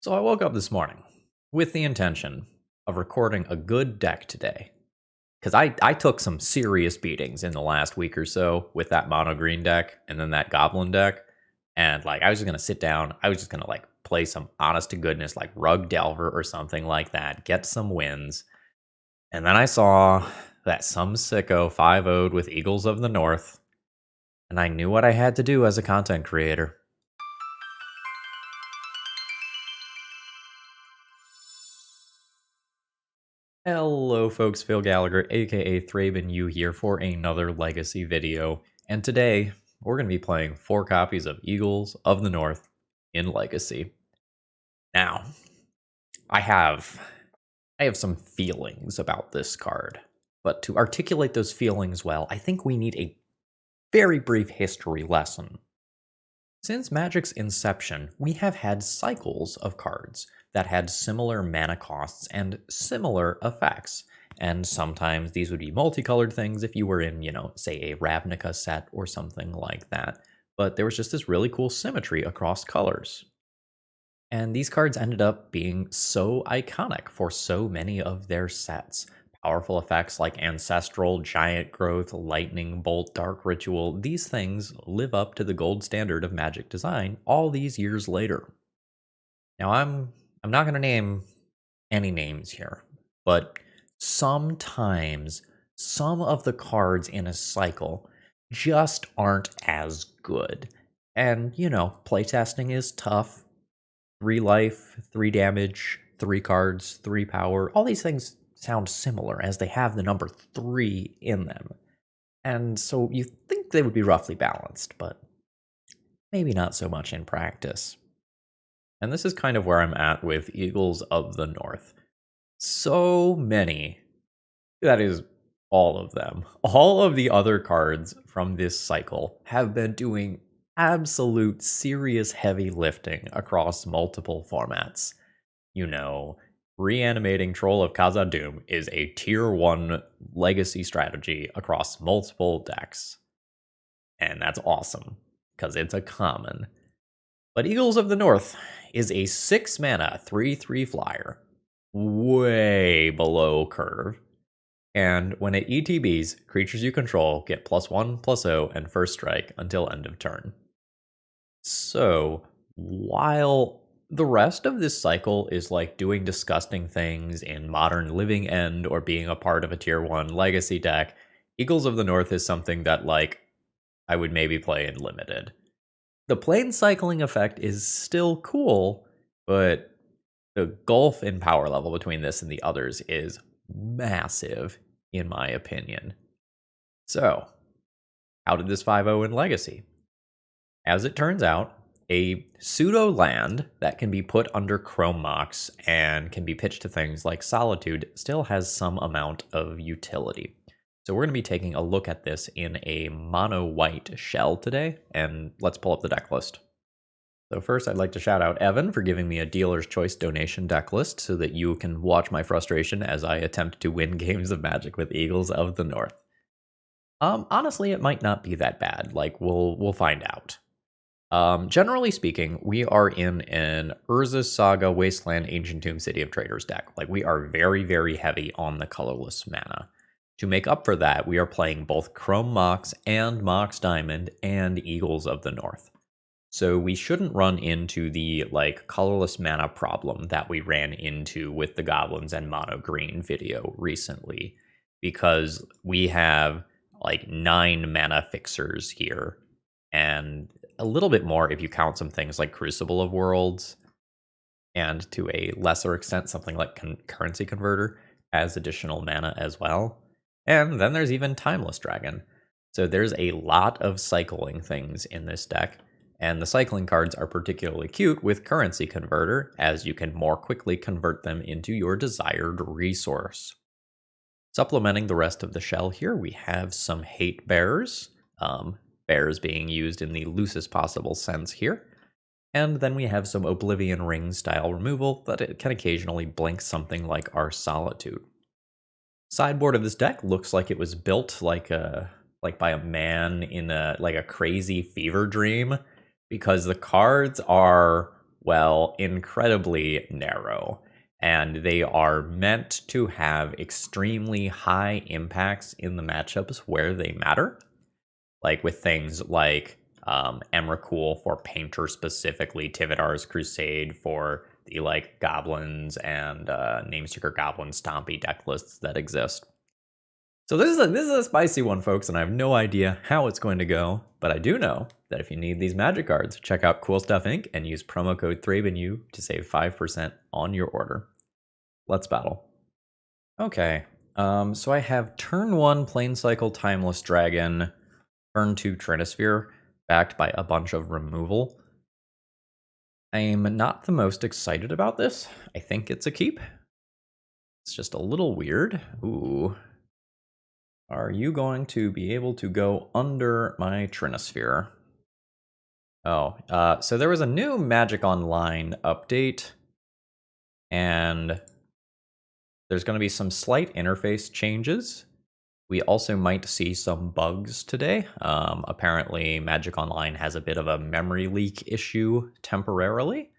So I woke up this morning with the intention of recording a good deck today. Because I took some serious beatings in the last week or so with that mono green deck and then that goblin deck. And I was just going to sit down. I was just going to play some honest to goodness, like Rug Delver or something like that, get some wins. And then I saw that some sicko 5-0'd with Eagles of the North. And I knew what I had to do as a content creator. Hello folks, Phil Gallagher, aka ThrabenU here for another Legacy video, and today we're going to be playing 4 copies of Eagles of the North in Legacy. Now, I have some feelings about this card, but to articulate those feelings well, I think we need a very brief history lesson. Since Magic's inception, we have had cycles of cards that had similar mana costs and similar effects. And sometimes these would be multicolored things if you were in, say a Ravnica set or something like that. But there was just this really cool symmetry across colors. And these cards ended up being so iconic for so many of their sets. Powerful effects like Ancestral, Giant Growth, Lightning Bolt, Dark Ritual, these things live up to the gold standard of Magic design all these years later. Now, I'm not going to name any names here, but sometimes some of the cards in a cycle just aren't as good. And, playtesting is tough. 3 life, 3 damage, 3 cards, 3 power, all these things sound similar as they have the number 3 in them. And so you think they would be roughly balanced, but maybe not so much in practice. And this is kind of where I'm at with Eagles of the North. So many, that is all of them, all of the other cards from this cycle have been doing absolute serious heavy lifting across multiple formats. Reanimating Troll of Khazad-dûm is a tier 1 legacy strategy across multiple decks. And that's awesome, because it's a common. But Eagles of the North is a 6 mana 3/3 flyer, way below curve. And when it ETBs, creatures you control get +1/+0 and first strike until end of turn. So, while the rest of this cycle is doing disgusting things in Modern Living End or being a part of a tier 1 legacy deck, Eagles of the North is something that I would maybe play in Limited. The plane cycling effect is still cool, but the gulf in power level between this and the others is massive, in my opinion. So, how did this 5-0 in Legacy? As it turns out, a pseudo land that can be put under Chrome Mox and can be pitched to things like Solitude still has some amount of utility. So we're going to be taking a look at this in a mono white shell today, and let's pull up the deck list. So first, I'd like to shout out Evan for giving me a dealer's choice donation deck list so that you can watch my frustration as I attempt to win games of Magic with Eagles of the North. Honestly, it might not be that bad. We'll find out. Generally speaking, we are in an Urza's Saga Wasteland Ancient Tomb City of Traders deck. We are very, very heavy on the colorless mana. To make up for that, we are playing both Chrome Mox and Mox Diamond and Eagles of the North. So we shouldn't run into the colorless mana problem that we ran into with the Goblins and Mono Green video recently, because we have 9 mana fixers here, and a little bit more if you count some things like Crucible of Worlds, and to a lesser extent something like Currency Converter as additional mana as well. And then there's even Timeless Dragon. So there's a lot of cycling things in this deck, and the cycling cards are particularly cute with Currency Converter, as you can more quickly convert them into your desired resource. Supplementing the rest of the shell here, we have some hatebears. Bears being used in the loosest possible sense here. And then we have some Oblivion Ring style removal that it can occasionally blink something like our Solitude. Sideboard of this deck looks like it was built by a man in a crazy fever dream, because the cards are well, incredibly narrow. And they are meant to have extremely high impacts in the matchups where they matter. Like with things like Emrakul for Painter specifically, Tividar's Crusade for the like goblins and Nameseeker Goblin Stompy deck lists that exist. So this is a spicy one, folks, and I have no idea how it's going to go, but I do know that if you need these magic cards, check out Cool Stuff Inc. and use promo code ThrabenU to save 5% on your order. Let's battle. Okay, so I have turn 1 Planecycle Timeless Dragon, turn 2 Trinisphere, backed by a bunch of removal. I'm not the most excited about this. I think it's a keep. It's just a little weird. Ooh. Are you going to be able to go under my Trinisphere? Oh, so there was a new Magic Online update, and there's going to be some slight interface changes. We also might see some bugs today. Apparently, Magic Online has a bit of a memory leak issue temporarily.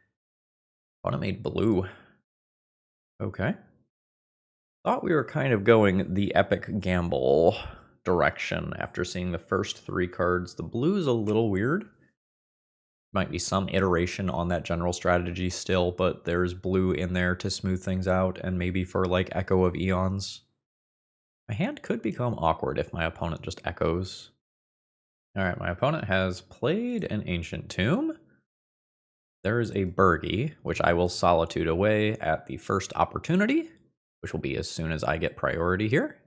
Opponent made blue. Okay. Thought we were kind of going the epic gamble direction after seeing the first 3 cards. The blue is a little weird. Might be some iteration on that general strategy still, but there's blue in there to smooth things out and maybe for like Echo of Eons. My hand could become awkward if my opponent just echoes. Alright, my opponent has played an Ancient Tomb. There is a Burgi, which I will Solitude away at the first opportunity, which will be as soon as I get priority here.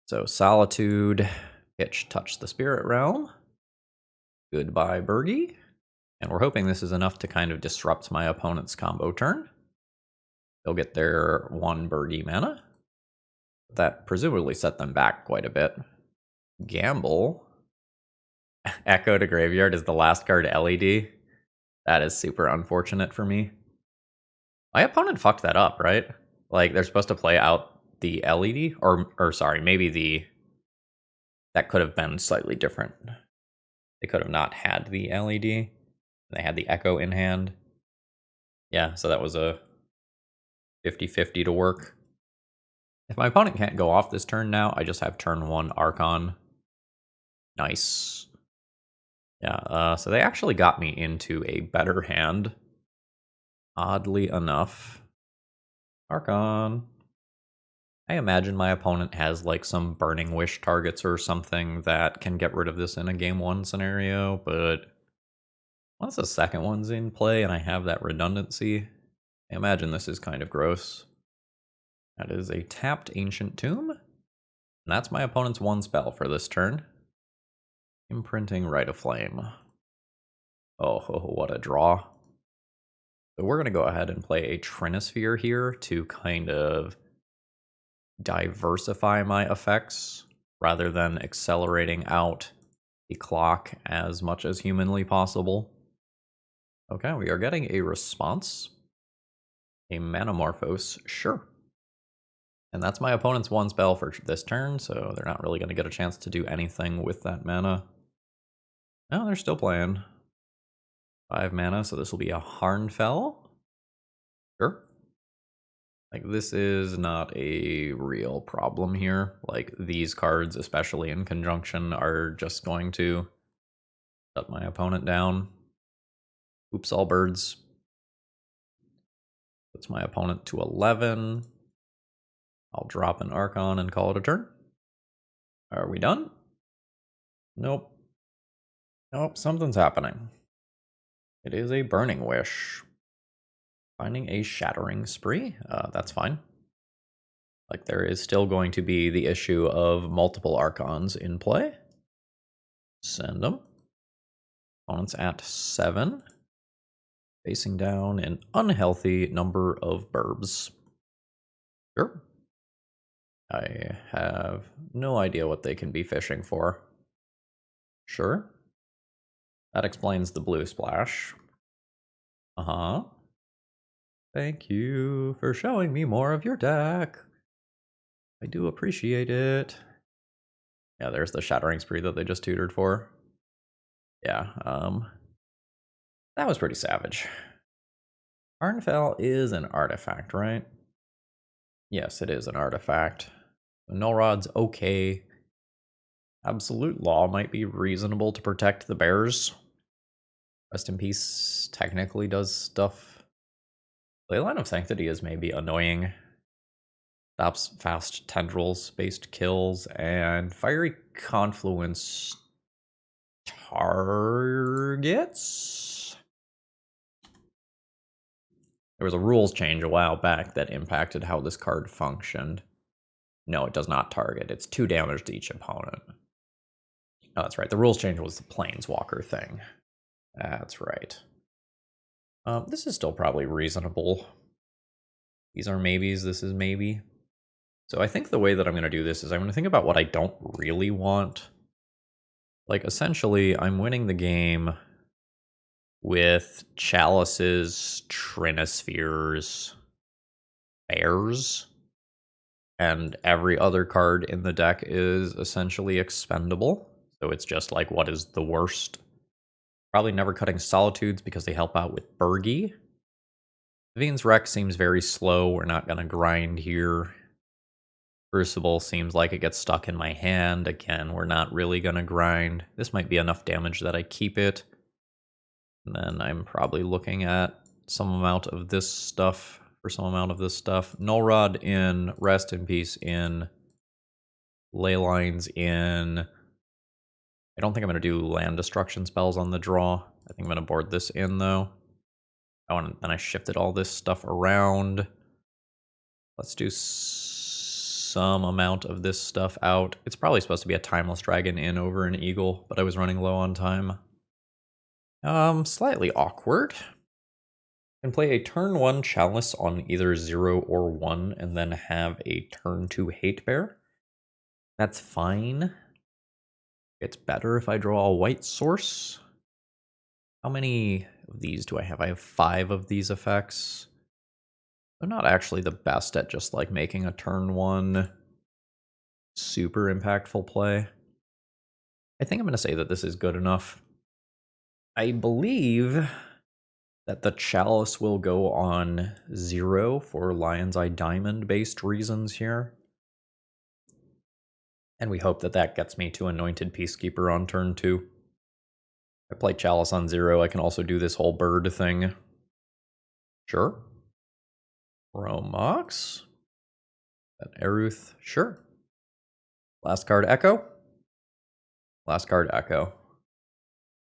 So Solitude, pitch, touch the Spirit Realm. Goodbye, Burgi. And we're hoping this is enough to kind of disrupt my opponent's combo turn. They'll get their 1 Burgi mana. That presumably set them back quite a bit. Gamble. Echo to Graveyard is the last card LED. That is super unfortunate for me. My opponent fucked that up, right? Like, they're supposed to play out the LED? Or sorry, maybe that could have been slightly different. They could have not had the LED. They had the Echo in hand. Yeah, so that was a 50-50 to work. If my opponent can't go off this turn now, I just have turn 1 Archon. Nice. Yeah, so they actually got me into a better hand. Oddly enough. Archon. I imagine my opponent has like some Burning Wish targets or something that can get rid of this in a game 1 scenario, but once the second one's in play and I have that redundancy, I imagine this is kind of gross. That is a tapped Ancient Tomb. And that's my opponent's 1 spell for this turn. Imprinting Rite of Flame. Oh, what a draw. So we're going to go ahead and play a Trinisphere here to kind of diversify my effects rather than accelerating out the clock as much as humanly possible. Okay, we are getting a response. A Manamorphose, sure. And that's my opponent's 1 spell for this turn, so they're not really going to get a chance to do anything with that mana. No, they're still playing. 5 mana, so this will be a Harnfell. Sure. Like, this is not a real problem here. Like, these cards, especially in conjunction, are just going to shut my opponent down. Oops, all birds. Puts my opponent to 11. I'll drop an Archon and call it a turn. Are we done? Nope. Nope, something's happening. It is a Burning Wish. Finding a Shattering Spree? That's fine. Like, there is still going to be the issue of multiple Archons in play. Send them. Opponent's at 7. Facing down an unhealthy number of burbs. Sure. I have no idea what they can be fishing for. Sure. That explains the blue splash. Uh-huh. Thank you for showing me more of your deck. I do appreciate it. Yeah, there's the Shattering Spree that they just tutored for. Yeah, that was pretty savage. Arnfell is an artifact, right? Yes, it is an artifact. Null Rod's okay. Absolute Law might be reasonable to protect the bears. Rest in Peace technically does stuff. Leyline of Sanctity is maybe annoying. Stops fast tendrils-based kills, and Fiery Confluence targets? There was a rules change a while back that impacted how this card functioned. No, it does not target. It's 2 damage to each opponent. Oh, that's right. The rules change was the Planeswalker thing. That's right. This is still probably reasonable. These are maybes. This is maybe. So I think the way that I'm going to do this is I'm going to think about what I don't really want. Like, essentially, I'm winning the game with Chalices, Trinispheres, Bears, and every other card in the deck is essentially expendable. So it's just like, what is the worst? Probably never cutting Solitudes because they help out with Burgi. Vivian's Wreck seems very slow. We're not going to grind here. Crucible seems like it gets stuck in my hand. Again, we're not really going to grind. This might be enough damage that I keep it. And then I'm probably looking at some amount of this stuff for some amount of this stuff. Null Rod in, Rest in Peace in, Leylines in. I don't think I'm going to do land destruction spells on the draw. I think I'm going to board this in, though. Oh, and then I shifted all this stuff around. Let's do some amount of this stuff out. It's probably supposed to be a Timeless Dragon in over an Eagle, but I was running low on time. Slightly awkward. Can play a turn 1 Chalice on either 0 or 1, and then have a turn 2 Hatebear. That's fine. It's better if I draw a white source. How many of these do I have? I have 5 of these effects. I'm not actually the best at just like making a turn 1 super impactful play. I think I'm going to say that this is good enough. I believe that the Chalice will go on 0 for Lion's Eye Diamond based reasons here. And we hope that that gets me to Anointed Peacekeeper on turn 2. If I play Chalice on 0, I can also do this whole bird thing. Sure. Romox. And Eruth. Sure. Last card, Echo. Last card, Echo.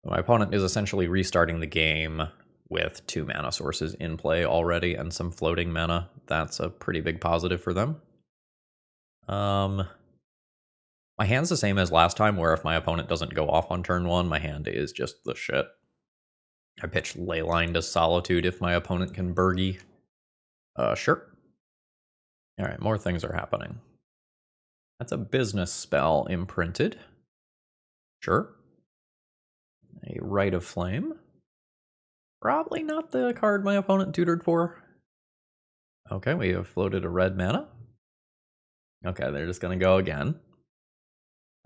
My opponent is essentially restarting the game with 2 mana sources in play already and some floating mana. That's a pretty big positive for them. My hand's the same as last time, where if my opponent doesn't go off on turn 1, my hand is just the shit. I pitch Leyline to Solitude if my opponent can Burgi. Sure. Alright, more things are happening. That's a business spell imprinted. Sure. A Rite of Flame. Probably not the card my opponent tutored for. Okay, we have floated a red mana. Okay, they're just gonna go again.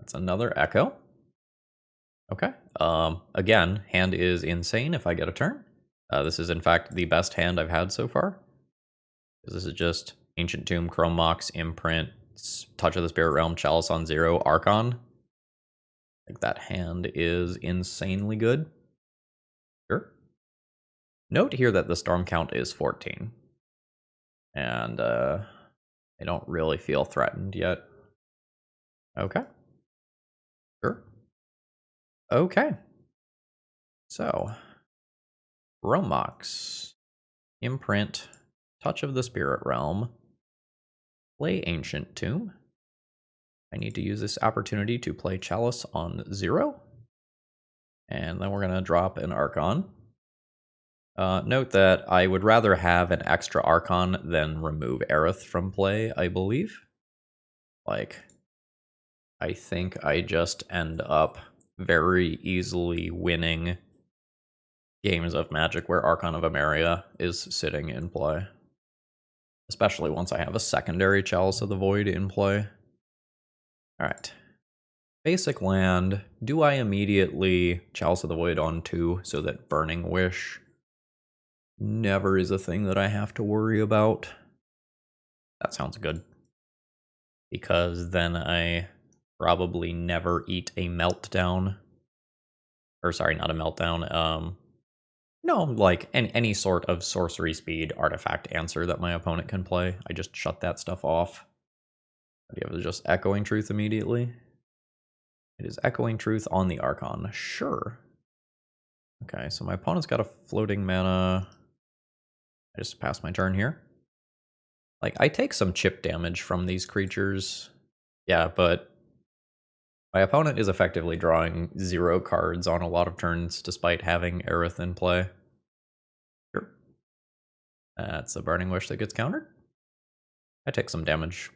That's another Echo. Okay. Again, hand is insane if I get a turn. This is in fact the best hand I've had so far. This is just Ancient Tomb, Chrome Mox, Imprint, Touch of the Spirit Realm, Chalice on 0, Archon. I think that hand is insanely good. Sure. Note here that the storm count is 14. And I don't really feel threatened yet. Okay. Sure. Okay. So, Romox, Imprint, Touch of the Spirit Realm, play Ancient Tomb. I need to use this opportunity to play Chalice on 0. And then we're going to drop an Archon. Note that I would rather have an extra Archon than remove Aerith from play, I believe. Like, I think I just end up very easily winning games of Magic where Archon of Emeria is sitting in play. Especially once I have a secondary Chalice of the Void in play. Alright. Basic land. Do I immediately Chalice of the Void on 2 so that Burning Wish never is a thing that I have to worry about. That sounds good. Because then I probably never eat a meltdown. Or sorry, not a meltdown. No, like any sort of sorcery speed artifact answer that my opponent can play. I just shut that stuff off. Do you have just Echoing Truth immediately? It is Echoing Truth on the Archon. Sure. Okay, so my opponent's got a floating mana. I just passed my turn here. Like, I take some chip damage from these creatures. Yeah, but my opponent is effectively drawing 0 cards on a lot of turns despite having Aerith in play. Sure. That's a Burning Wish that gets countered. I take some damage.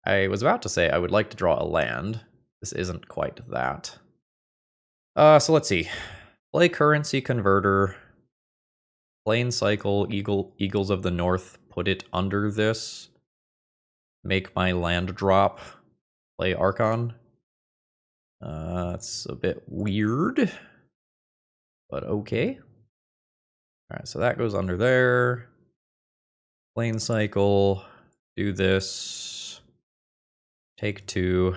I was about to say I would like to draw a land. This isn't quite that. So let's see. Play Currency Converter. Plane Cycle, Eagles of the North. Put it under this. Make my land drop. Play Archon. That's a bit weird. But okay. Alright, so that goes under there. Plane Cycle. Do this. Take 2.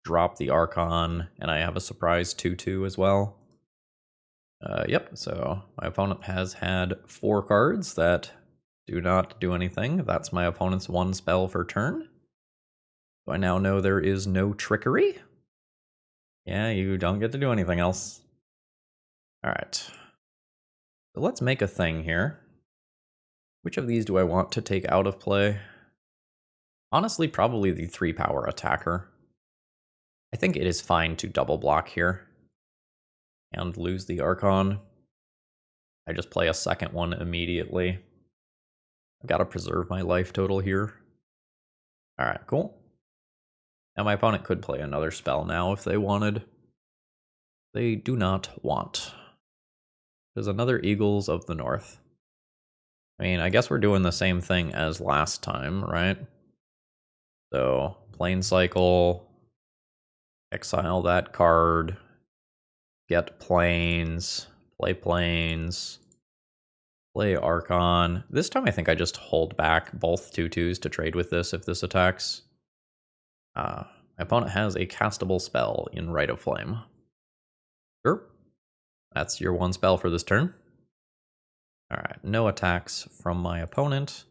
Drop the Archon. And I have a surprise 2/2 as well. Yep, so my opponent has had 4 cards that do not do anything. That's my opponent's 1 spell for turn. So I now know there is no trickery. Yeah, you don't get to do anything else. Alright. So let's make a thing here. Which of these do I want to take out of play? Honestly, probably the 3-power attacker. I think it is fine to double block here. And lose the Archon. I just play a second one immediately. I've got to preserve my life total here. Alright, cool. Now my opponent could play another spell now if they wanted. They do not want. There's another Eagles of the North. I mean, I guess we're doing the same thing as last time, right? So, Plane Cycle, exile that card, get planes, play Archon. This time I think I just hold back both 2/2s to trade with this if this attacks. My opponent has a castable spell in Rite of Flame. Sure. That's your 1 spell for this turn. Alright, no attacks from my opponent.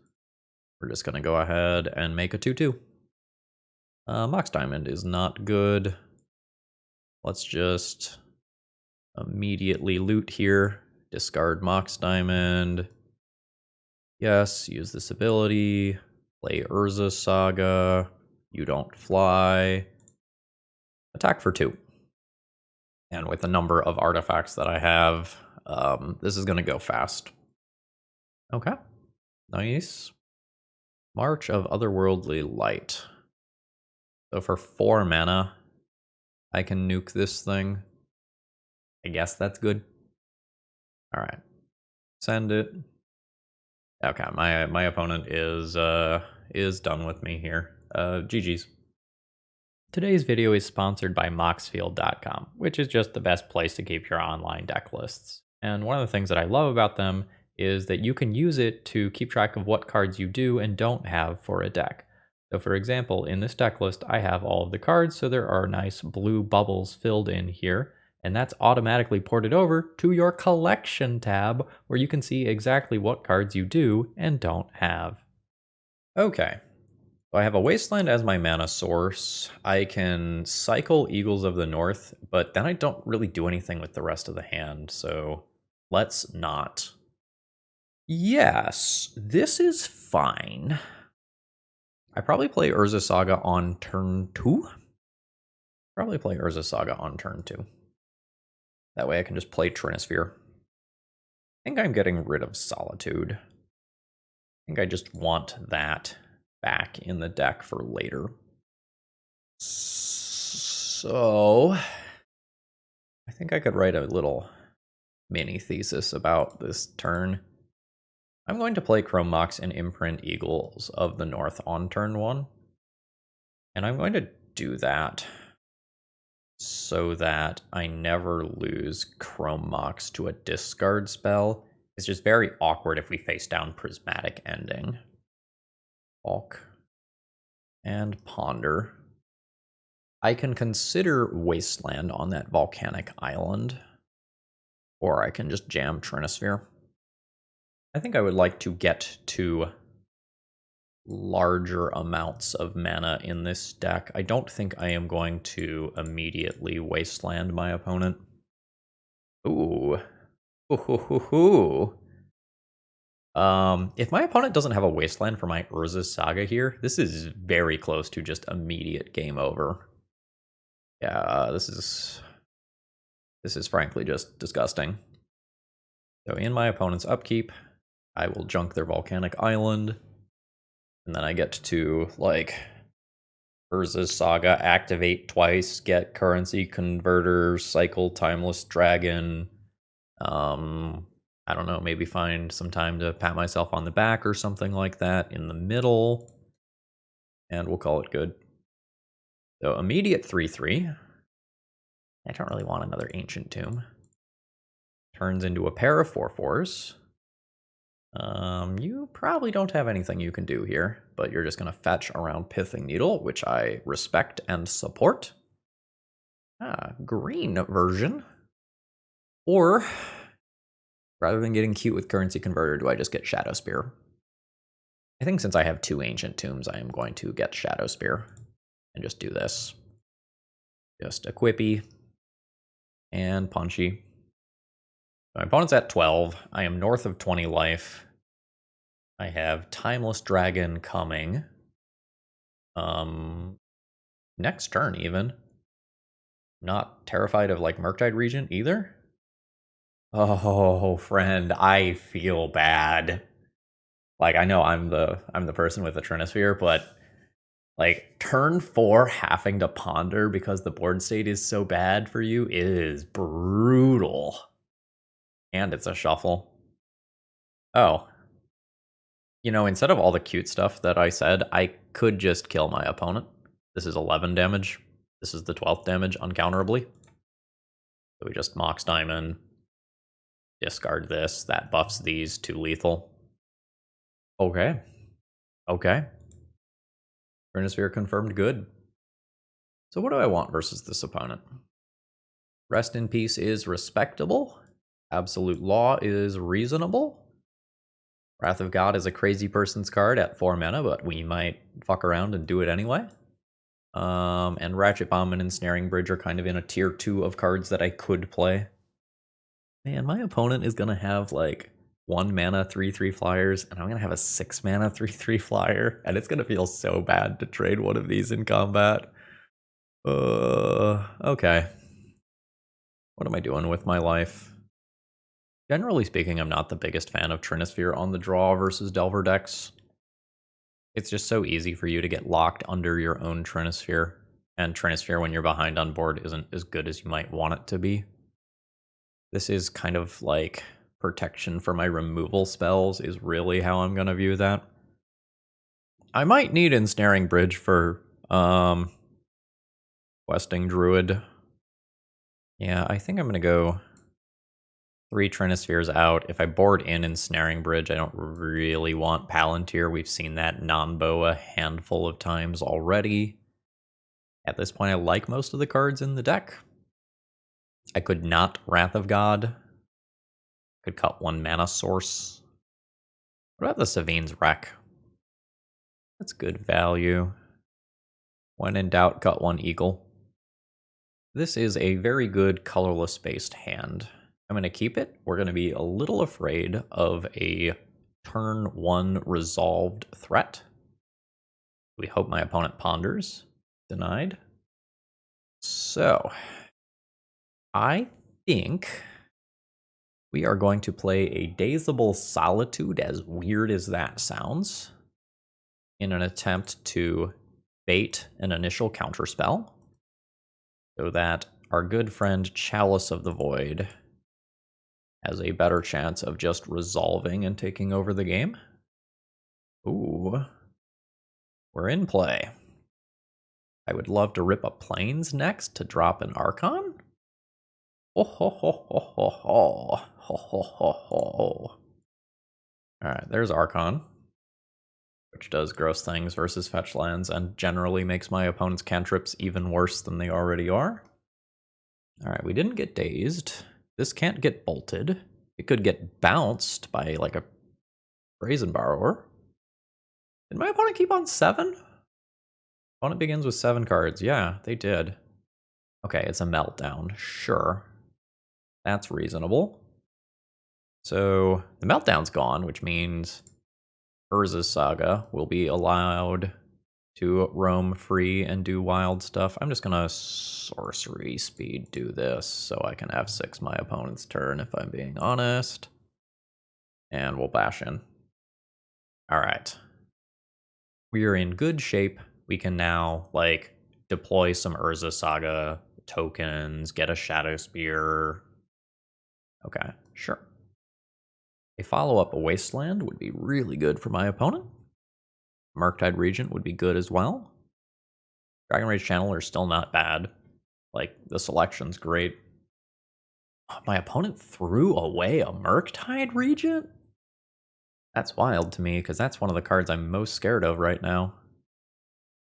We're just going to go ahead and make a 2/2. Mox Diamond is not good. Let's just immediately loot here. Discard Mox Diamond. Yes, use this ability. Play Urza Saga. You don't fly. Attack for 2. And with the number of artifacts that I have, this is going to go fast. Okay. Nice. March of Otherworldly Light. So for 4 mana, I can nuke this thing. I guess that's good. Alright. Send it. Okay, my opponent is done with me here. GG's. Today's video is sponsored by Moxfield.com, which is just the best place to keep your online deck lists. And one of the things that I love about them is that you can use it to keep track of what cards you do and don't have for a deck. So for example, in this deck list, I have all of the cards, so there are nice blue bubbles filled in here, and that's automatically ported over to your collection tab, where you can see exactly what cards you do and don't have. Okay. So I have a Wasteland as my mana source. I can cycle Eagles of the North, but then I don't really do anything with the rest of the hand, so let's not. Yes, this is fine. I probably play Urza Saga on turn 2. Probably play Urza Saga on turn 2. That way I can just play Trinisphere. I think I'm getting rid of Solitude. I think I just want that back in the deck for later. So I think I could write a little mini thesis about this turn. I'm going to play Chrome Mox and imprint Eagles of the North on turn 1. And I'm going to do that so that I never lose Chrome Mox to a discard spell. It's just very awkward if we face down Prismatic Ending. Bulk. And Ponder. I can consider Wasteland on that volcanic island. Or I can just jam Trinisphere. I think I would like to get to larger amounts of mana in this deck. I don't think I am going to immediately Wasteland my opponent. Ooh. Ooh. If my opponent doesn't have a Wasteland for my Urza's Saga here, this is very close to just immediate game over. Yeah, this is frankly just disgusting. So in my opponent's upkeep, I will junk their Volcanic Island, and then I get to, like, Urza's Saga, activate twice, get currency converter, cycle Timeless Dragon, I don't know, maybe find some time to pat myself on the back or something like that in the middle, and we'll call it good. So immediate 3/3. I don't really want another Ancient Tomb. Turns into a pair of 4/4s. You probably don't have anything you can do here, but you're just going to fetch around Pithing Needle, which I respect and support. Green version. Or, rather than getting cute with Currency Converter, do I just get Shadow Spear? I think since I have 2 Ancient Tombs, I am going to get Shadow Spear and just do this. Just Equippy and Punchy. My opponent's at 12. I am north of 20 life. I have Timeless Dragon coming. Next turn even. Not terrified of like Murktide Regent either. Oh, friend, I feel bad. Like, I know I'm the person with the Trinisphere, but like turn 4 having to ponder because the board state is so bad for you is brutal. And it's a shuffle. Oh. You know, instead of all the cute stuff that I said, I could just kill my opponent. This is 11 damage. This is the 12th damage uncounterably. So we just Mox Diamond. Discard this. That buffs these to lethal. Okay. Okay. Trinisphere confirmed good. So what do I want versus this opponent? Rest in Peace is respectable. Absolute Law is reasonable. Wrath of God is a crazy person's card at 4 mana, but we might fuck around and do it anyway. And Ratchet Bomb and Ensnaring Bridge are kind of in a tier 2 of cards that I could play. Man, my opponent is going to have like 1 mana 3/3 flyers, and I'm going to have a 6 mana 3/3 flyer, and it's going to feel so bad to trade one of these in combat. Okay. What am I doing with my life? Generally speaking, I'm not the biggest fan of Trinisphere on the draw versus Delver decks. It's just so easy for you to get locked under your own Trinisphere, and Trinisphere when you're behind on board isn't as good as you might want it to be. This is kind of like protection for my removal spells is really how I'm going to view that. I might need Ensnaring Bridge for Questing Druid. Yeah, I think I'm going to go 3 Trinispheres out. If I board in Ensnaring Bridge, I don't really want Palantir. We've seen that non-bow a handful of times already. At this point, I like most of the cards in the deck. I could not Wrath of God. Could cut 1 mana source. What about the Savine's Wreck? That's good value. When in doubt, cut 1 Eagle. This is a very good colorless-based hand. I'm going to keep it. We're going to be a little afraid of a turn 1 resolved threat. We hope my opponent ponders. Denied. So, I think we are going to play a Dazable Solitude, as weird as that sounds, in an attempt to bait an initial counterspell so that our good friend Chalice of the Void has a better chance of just resolving and taking over the game. Ooh. We're in play. I would love to rip a Plains next to drop an Archon. Oh ho ho ho ho ho ho ho ho ho. Alright, there's Archon, which does gross things versus fetch lands and generally makes my opponent's cantrips even worse than they already are. Alright, we didn't get dazed. This can't get bolted. It could get bounced by like a Brazen Borrower. Did my opponent keep on 7? Opponent begins with 7 cards. Yeah, they did. Okay, it's a meltdown. Sure. That's reasonable. So the meltdown's gone, which means Urza's Saga will be allowed to roam free and do wild stuff. I'm just gonna sorcery speed do this so I can F6 my opponent's turn if I'm being honest. And we'll bash in. Alright. We are in good shape. We can now, like, deploy some Urza Saga tokens, get a Shadow Spear. Okay, sure. A follow-up Wasteland would be really good for my opponent. Murktide Regent would be good as well. Dragon Rage Channeler is still not bad. Like, the selection's great. Oh, my opponent threw away a Murktide Regent? That's wild to me, because that's one of the cards I'm most scared of right now.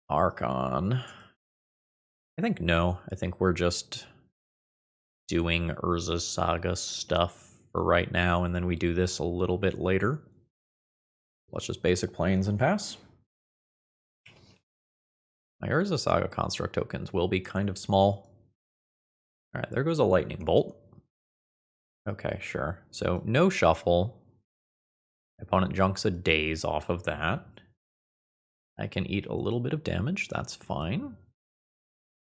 Archon. I think no. I think we're just doing Urza's Saga stuff for right now, and then we do this a little bit later. Let's just basic planes and pass. My Urza Saga construct tokens will be kind of small. Alright, there goes a lightning bolt. Okay, sure. So no shuffle. My opponent junks a daze off of that. I can eat a little bit of damage, that's fine.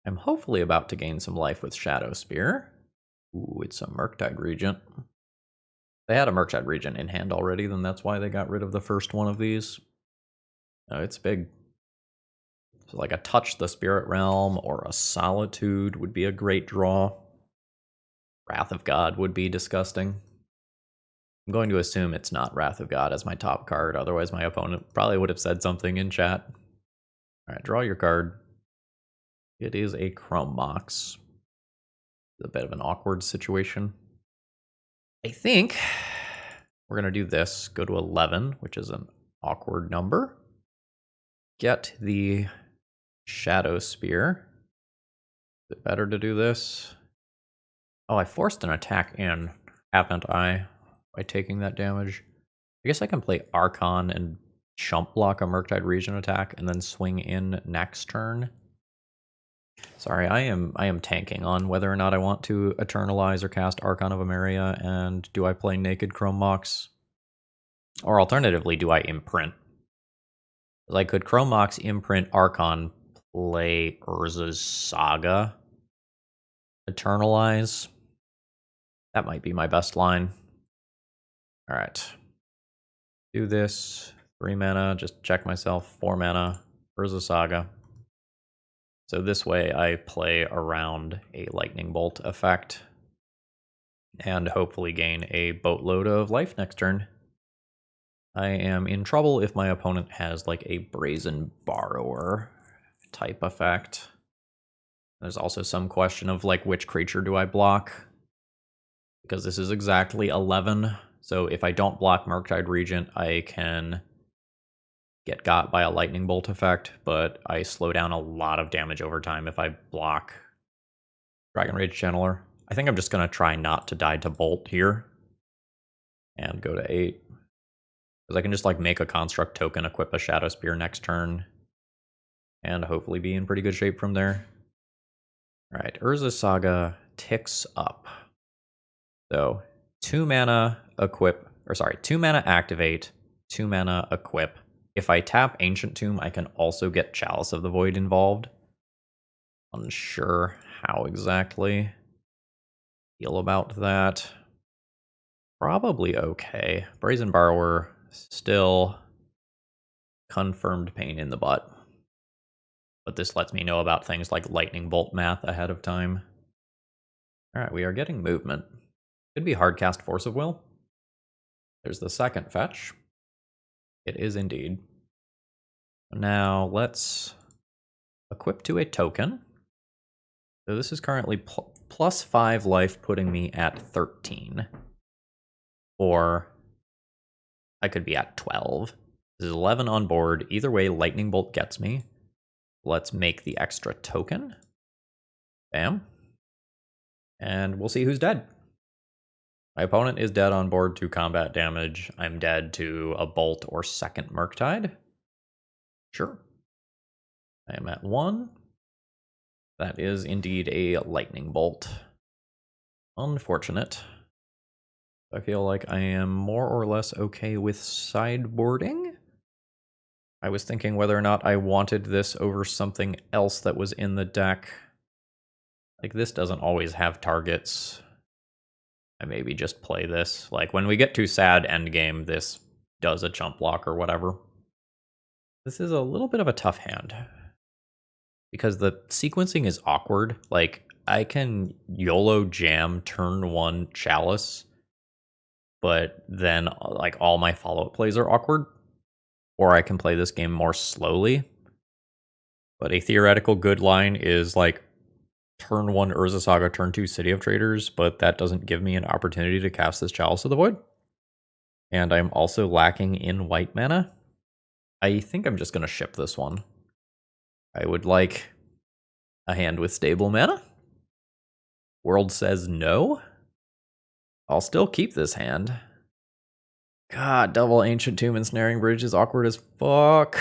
I'm hopefully about to gain some life with Shadow Spear. Ooh, it's a Murktide Regent. They had a Murktide Regent in hand already, then that's why they got rid of the first one of these. Oh, it's big. So like a Touch the Spirit Realm or a Solitude would be a great draw. Wrath of God would be disgusting. I'm going to assume it's not Wrath of God as my top card, otherwise my opponent probably would have said something in chat. Alright, draw your card. It is a Chrome Mox. It's a bit of an awkward situation. I think we're going to do this. Go to 11, which is an awkward number. Get the Shadow Spear. Is it better to do this? Oh, I forced an attack in, haven't I, by taking that damage? I guess I can play Archon and chump block a Murktide Regent attack and then swing in next turn. Sorry, I am tanking on whether or not I want to Eternalize or cast Archon of Emeria, and do I play Naked Chrome Mox? Or alternatively, do I imprint? I could Chrome Mox, imprint Archon, play Urza's Saga, Eternalize. That might be my best line. Alright. Do this. 3 mana, just check myself. 4 mana, Urza Saga. So this way I play around a Lightning Bolt effect and hopefully gain a boatload of life next turn. I am in trouble if my opponent has like a Brazen Borrower type effect. There's also some question of like which creature do I block? Because this is exactly 11. So if I don't block Murktide Regent, I can get got by a Lightning Bolt effect, but I slow down a lot of damage over time if I block Dragon Rage Channeler. I think I'm just going to try not to die to Bolt here and go to 8. Because I can just like make a construct token, equip a Shadow Spear next turn, and hopefully be in pretty good shape from there. Alright, Urza Saga ticks up. So 2 mana equip, or sorry, 2 mana activate, 2 mana equip. If I tap Ancient Tomb, I can also get Chalice of the Void involved. Unsure how exactly feel about that. Probably okay. Brazen Borrower, still confirmed pain in the butt. But this lets me know about things like Lightning Bolt math ahead of time. Alright, we are getting movement. Could be hardcast Force of Will. There's the second fetch. It is indeed. Now let's equip to a token. So this is currently plus 5 life, putting me at 13. Or I could be at 12. This is 11 on board. Either way, Lightning Bolt gets me. Let's make the extra token. Bam. And we'll see who's dead. My opponent is dead on board to combat damage. I'm dead to a bolt or second Murktide. Sure. I am at 1. That is indeed a lightning bolt. Unfortunate. I feel like I am more or less okay with sideboarding. I was thinking whether or not I wanted this over something else that was in the deck. Like, this doesn't always have targets. I maybe just play this. Like, when we get to sad endgame, this does a jump block or whatever. This is a little bit of a tough hand. Because the sequencing is awkward. Like, I can YOLO jam turn 1 Chalice, but then, like, all my follow-up plays are awkward. Or I can play this game more slowly. But a theoretical good line is, like, turn 1 Urza Saga, turn 2 City of Traders, but that doesn't give me an opportunity to cast this Chalice of the Void. And I'm also lacking in white mana. I think I'm just going to ship this one. I would like a hand with stable mana. World says no. I'll still keep this hand. God, double Ancient Tomb and Snaring Bridge is awkward as fuck.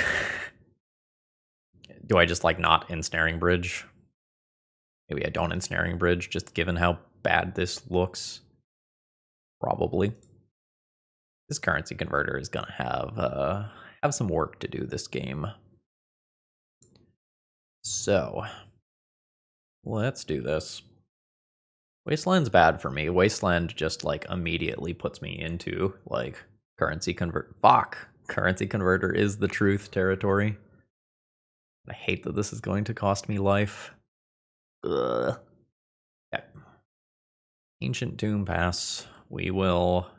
Do I just, like, not Ensnaring Bridge? Maybe I don't Ensnaring Bridge, just given how bad this looks. Probably. This currency converter is gonna have some work to do this game. So, let's do this. Wasteland's bad for me. Wasteland just, like, immediately puts me into, like, currency convert. Fuck! Currency converter is the truth territory. I hate that this is going to cost me life. Ugh. Yeah. Ancient Tomb pass. We will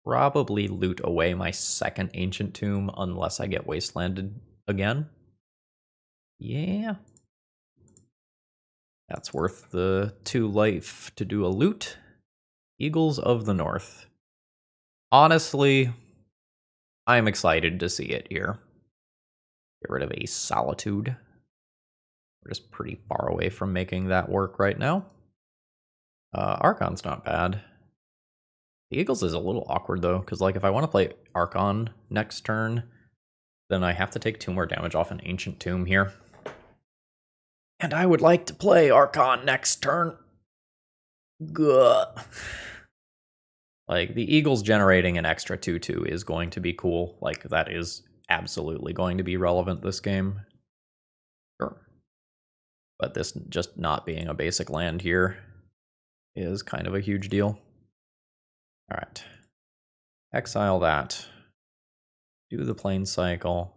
probably loot away my second Ancient Tomb unless I get Wastelanded again. Yeah. That's worth the 2 life to do a loot. Eagles of the North. Honestly, I'm excited to see it here. Get rid of a Solitude. We're just pretty far away from making that work right now. Archon's not bad. The Eagles is a little awkward, though, because, like, if I want to play Archon next turn, then I have to take 2 more damage off an Ancient Tomb here. And I would like to play Archon next turn. Gah. Like, the Eagles generating an extra 2/2 is going to be cool. Like, that is absolutely going to be relevant this game. Sure. But this just not being a basic land here is kind of a huge deal. Alright. Exile that. Do the plane cycle.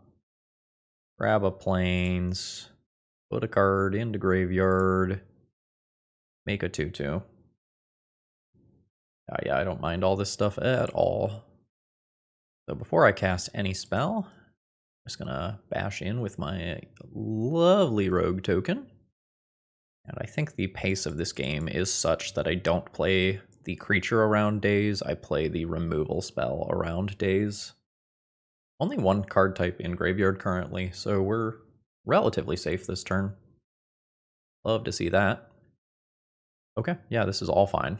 Grab a plains. Put a card into graveyard. Make a 2/2. Yeah, I don't mind all this stuff at all. So before I cast any spell, I'm just gonna bash in with my lovely rogue token. And I think the pace of this game is such that I don't play the creature around days, I play the removal spell around days. Only 1 card type in graveyard currently, so we're relatively safe this turn. Love to see that. Okay, yeah, this is all fine.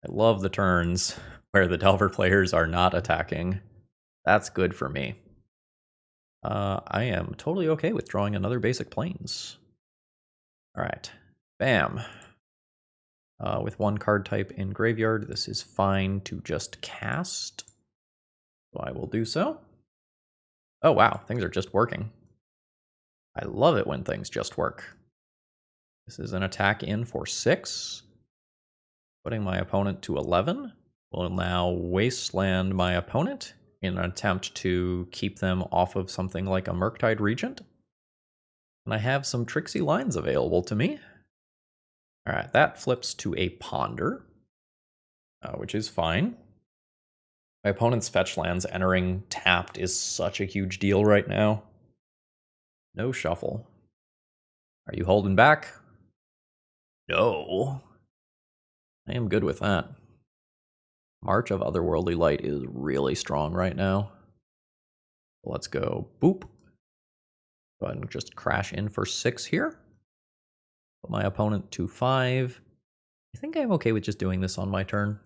I love the turns where the Delver players are not attacking. That's good for me. I am totally okay with drawing another basic plains. Alright, bam. With 1 card type in graveyard, this is fine to just cast. So I will do so. Oh wow, things are just working. I love it when things just work. This is an attack in for 6. Putting my opponent to 11. Will now wasteland my opponent in an attempt to keep them off of something like a Murktide Regent. And I have some tricksy lines available to me. Alright, that flips to a Ponder, which is fine. My opponent's fetch lands entering tapped is such a huge deal right now. No shuffle. Are you holding back? No. I am good with that. March of Otherworldly Light is really strong right now. Let's go boop. Go ahead and just crash in for 6 here. Put my opponent to 5. I think I'm okay with just doing this on my turn.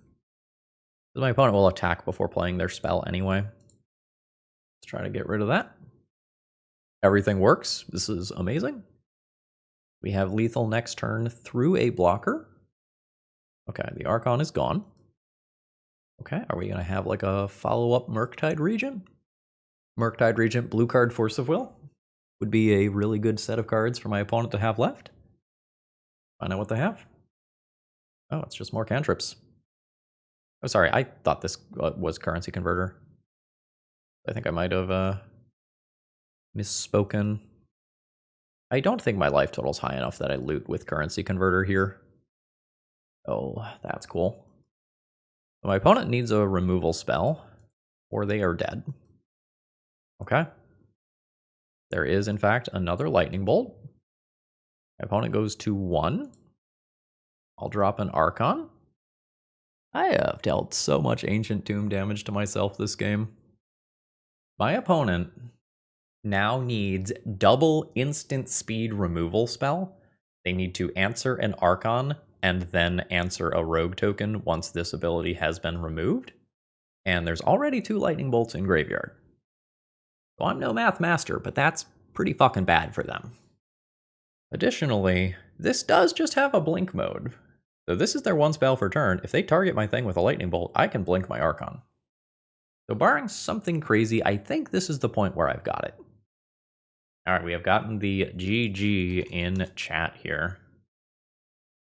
Because my opponent will attack before playing their spell anyway. Let's try to get rid of that. Everything works. This is amazing. We have lethal next turn through a blocker. Okay, the Archon is gone. Okay, are we going to have like a follow-up Murktide Regent? Murktide Regent, blue card, Force of Will. Would be a really good set of cards for my opponent to have left. Find out what they have. Oh, it's just more cantrips. Oh, sorry, I thought this was Currency Converter. I think I might have misspoken. I don't think my life total's high enough that I loot with Currency Converter here. Oh, that's cool. My opponent needs a removal spell, or they are dead. Okay. There is, in fact, another Lightning Bolt. My opponent goes to 1. I'll drop an Archon. I have dealt so much Ancient Tomb damage to myself this game. My opponent now needs double instant speed removal spell. They need to answer an Archon and then answer a Rogue token once this ability has been removed. And there's already 2 Lightning Bolts in graveyard. So I'm no math master, but that's pretty fucking bad for them. Additionally, this does just have a blink mode. So this is their 1 spell per turn. If they target my thing with a Lightning Bolt, I can blink my Archon. So barring something crazy, I think this is the point where I've got it. Alright, we have gotten the GG in chat here.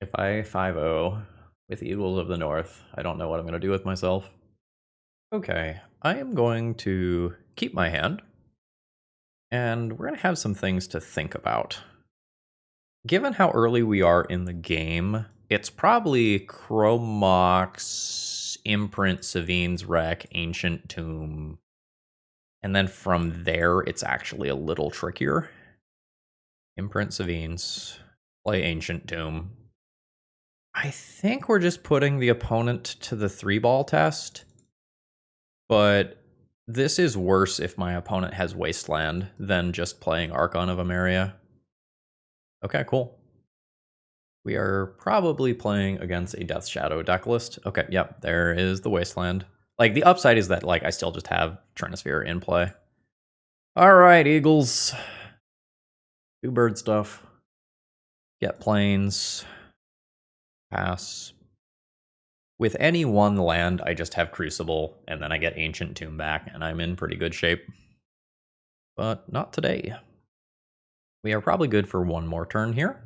If I 5-0 with Eagles of the North, I don't know what I'm going to do with myself. Okay, I am going to keep my hand. And we're going to have some things to think about. Given how early we are in the game, it's probably Chromox, Imprint, Savine's Wreck, Ancient Tomb. And then from there, it's actually a little trickier. Imprint, Savine's, play Ancient Tomb. I think we're just putting the opponent to the 3-ball test. But this is worse if my opponent has Wasteland than just playing Archon of Emeria. Okay, cool. We are probably playing against a Death Shadow deck list. Okay, yep, there is the Wasteland. Like, the upside is that, like, I still just have Trinisphere in play. Alright, Eagles. Do bird stuff. Get planes. Pass. With any 1 land, I just have Crucible, and then I get Ancient Tomb back, and I'm in pretty good shape. But not today. We are probably good for 1 more turn here.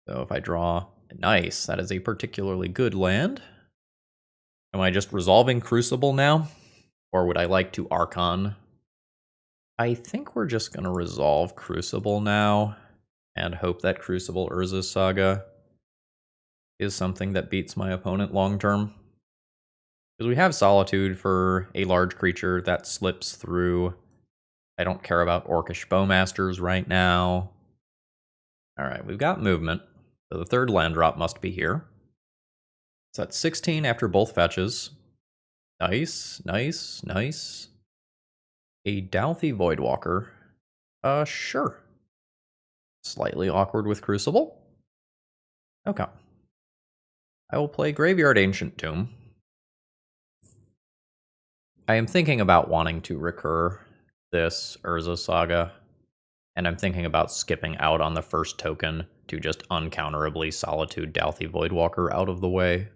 So if I draw... Nice, that is a particularly good land. Am I just resolving Crucible now? Or would I like to Archon? I think we're just going to resolve Crucible now, and hope that Crucible Urza's Saga is something that beats my opponent long term. Because we have Solitude for a large creature that slips through. I don't care about Orcish Bowmasters right now. Alright, we've got movement. So the 3rd land drop must be here. It's at 16 after both fetches. Nice, nice, nice. A Douthie Voidwalker. Sure. Slightly awkward with Crucible. Okay. I will play Graveyard Ancient Tomb. I am thinking about wanting to recur this Urza Saga, and I'm thinking about skipping out on the first token to just uncounterably Solitude Douthie Voidwalker out of the way.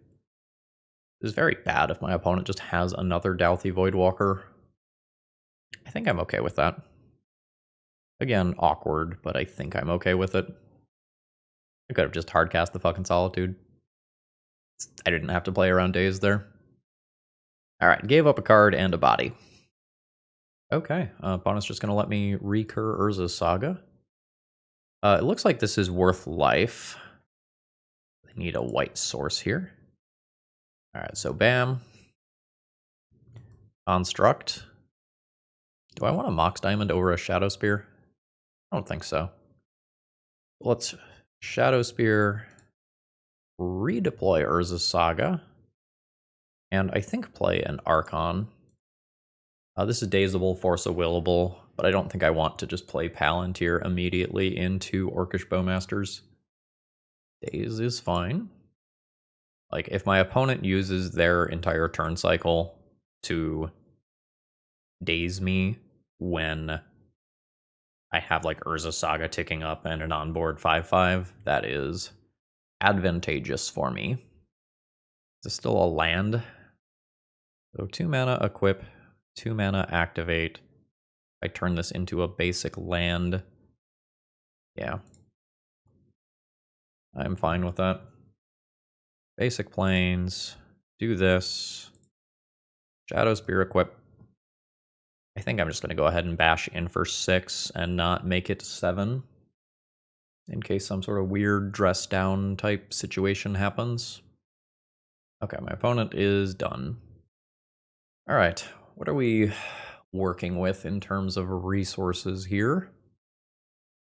This is very bad if my opponent just has another Douthie Voidwalker. I think I'm okay with that. Again, awkward, but I think I'm okay with it. I could have just hardcast the fucking Solitude. I didn't have to play around days there. Alright, gave up a card and a body. Okay, opponent's just going to let me recur Urza's Saga. It looks like this is worth life. I need a white source here. Alright, so bam. Construct. Do I want a Mox Diamond over a Shadow Spear? I don't think so. Let's Shadow Spear, redeploy Urza's Saga. And I think play an Archon. This is Dazeable, Force of Willable, but I don't think I want to just play Palantir immediately into Orcish Bowmasters. Daze is fine. Like, if my opponent uses their entire turn cycle to daze me when I have, like, Urza Saga ticking up and an onboard 5/5, that is advantageous for me. Is this still a land? So 2 mana equip, 2 mana activate. I turn this into a basic land. Yeah. I'm fine with that. Basic planes. Do this. Shadow Spear equip. I think I'm just going to go ahead and bash in for 6 and not make it 7. In case some sort of weird dress down type situation happens. Okay, my opponent is done. Alright, what are we working with in terms of resources here?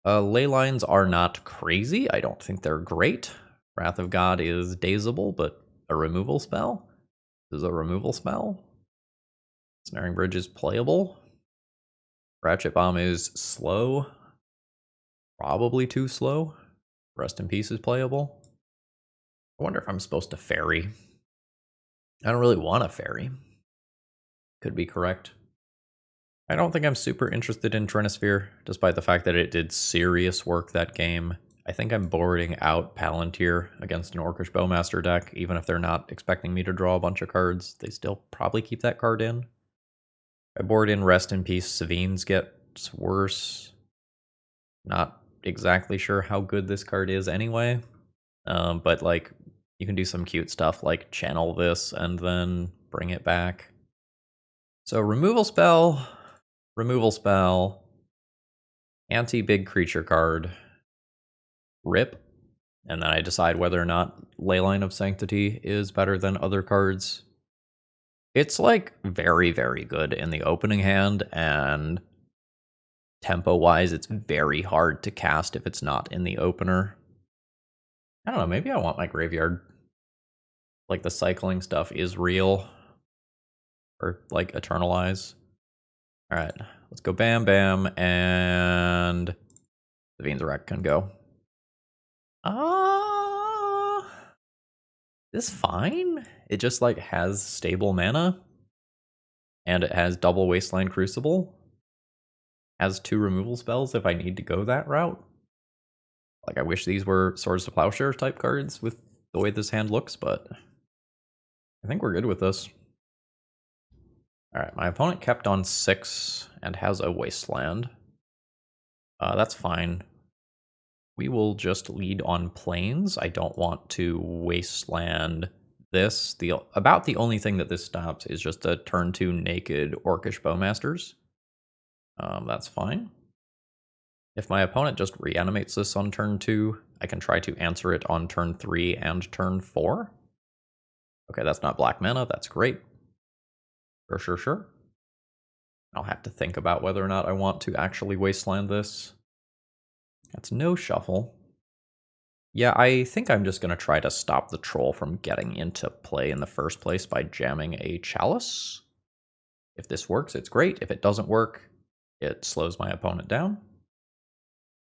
Ley lines are not crazy. I don't think they're great. Wrath of God is dazeable, but a removal spell? This is a removal spell. Snaring Bridge is playable. Ratchet Bomb is slow. Probably too slow. Rest in Peace is playable. I wonder if I'm supposed to ferry. I don't really want a ferry. Could be correct. I don't think I'm super interested in Trinisphere, despite the fact that it did serious work that game. I think I'm boarding out Palantir against an Orcish Bowmaster deck, even if they're not expecting me to draw a bunch of cards. They still probably keep that card in. I board in Rest in Peace, Savines gets worse. Not exactly sure how good this card is anyway. But like, you can do some cute stuff like channel this and then bring it back. So removal spell, anti-big creature card, rip, and then I decide whether or not Leyline of Sanctity is better than other cards. It's like very, very good in the opening hand, and tempo-wise, it's very hard to cast if it's not in the opener. I don't know, maybe I want my graveyard. Like, the cycling stuff is real. Or, like, Eternalize. Alright, let's go bam bam, and the Savines Wreck can go. This fine? It just, like, has stable mana. And it has double Wasteland Crucible. Has 2 removal spells if I need to go that route. Like, I wish these were Swords to Plowshare type cards with the way this hand looks, but I think we're good with this. Alright, my opponent kept on 6 and has a Wasteland. That's fine. We will just lead on planes. I don't want to Wasteland this. About the only thing that this stops is just a turn 2 naked Orcish Bowmasters. That's fine. If my opponent just reanimates this on turn 2, I can try to answer it on turn 3 and turn 4. Okay, that's not black mana. That's great. Sure. I'll have to think about whether or not I want to actually Wasteland this. That's no shuffle. Yeah, I think I'm just going to try to stop the troll from getting into play in the first place by jamming a Chalice. If this works, it's great. If it doesn't work, it slows my opponent down.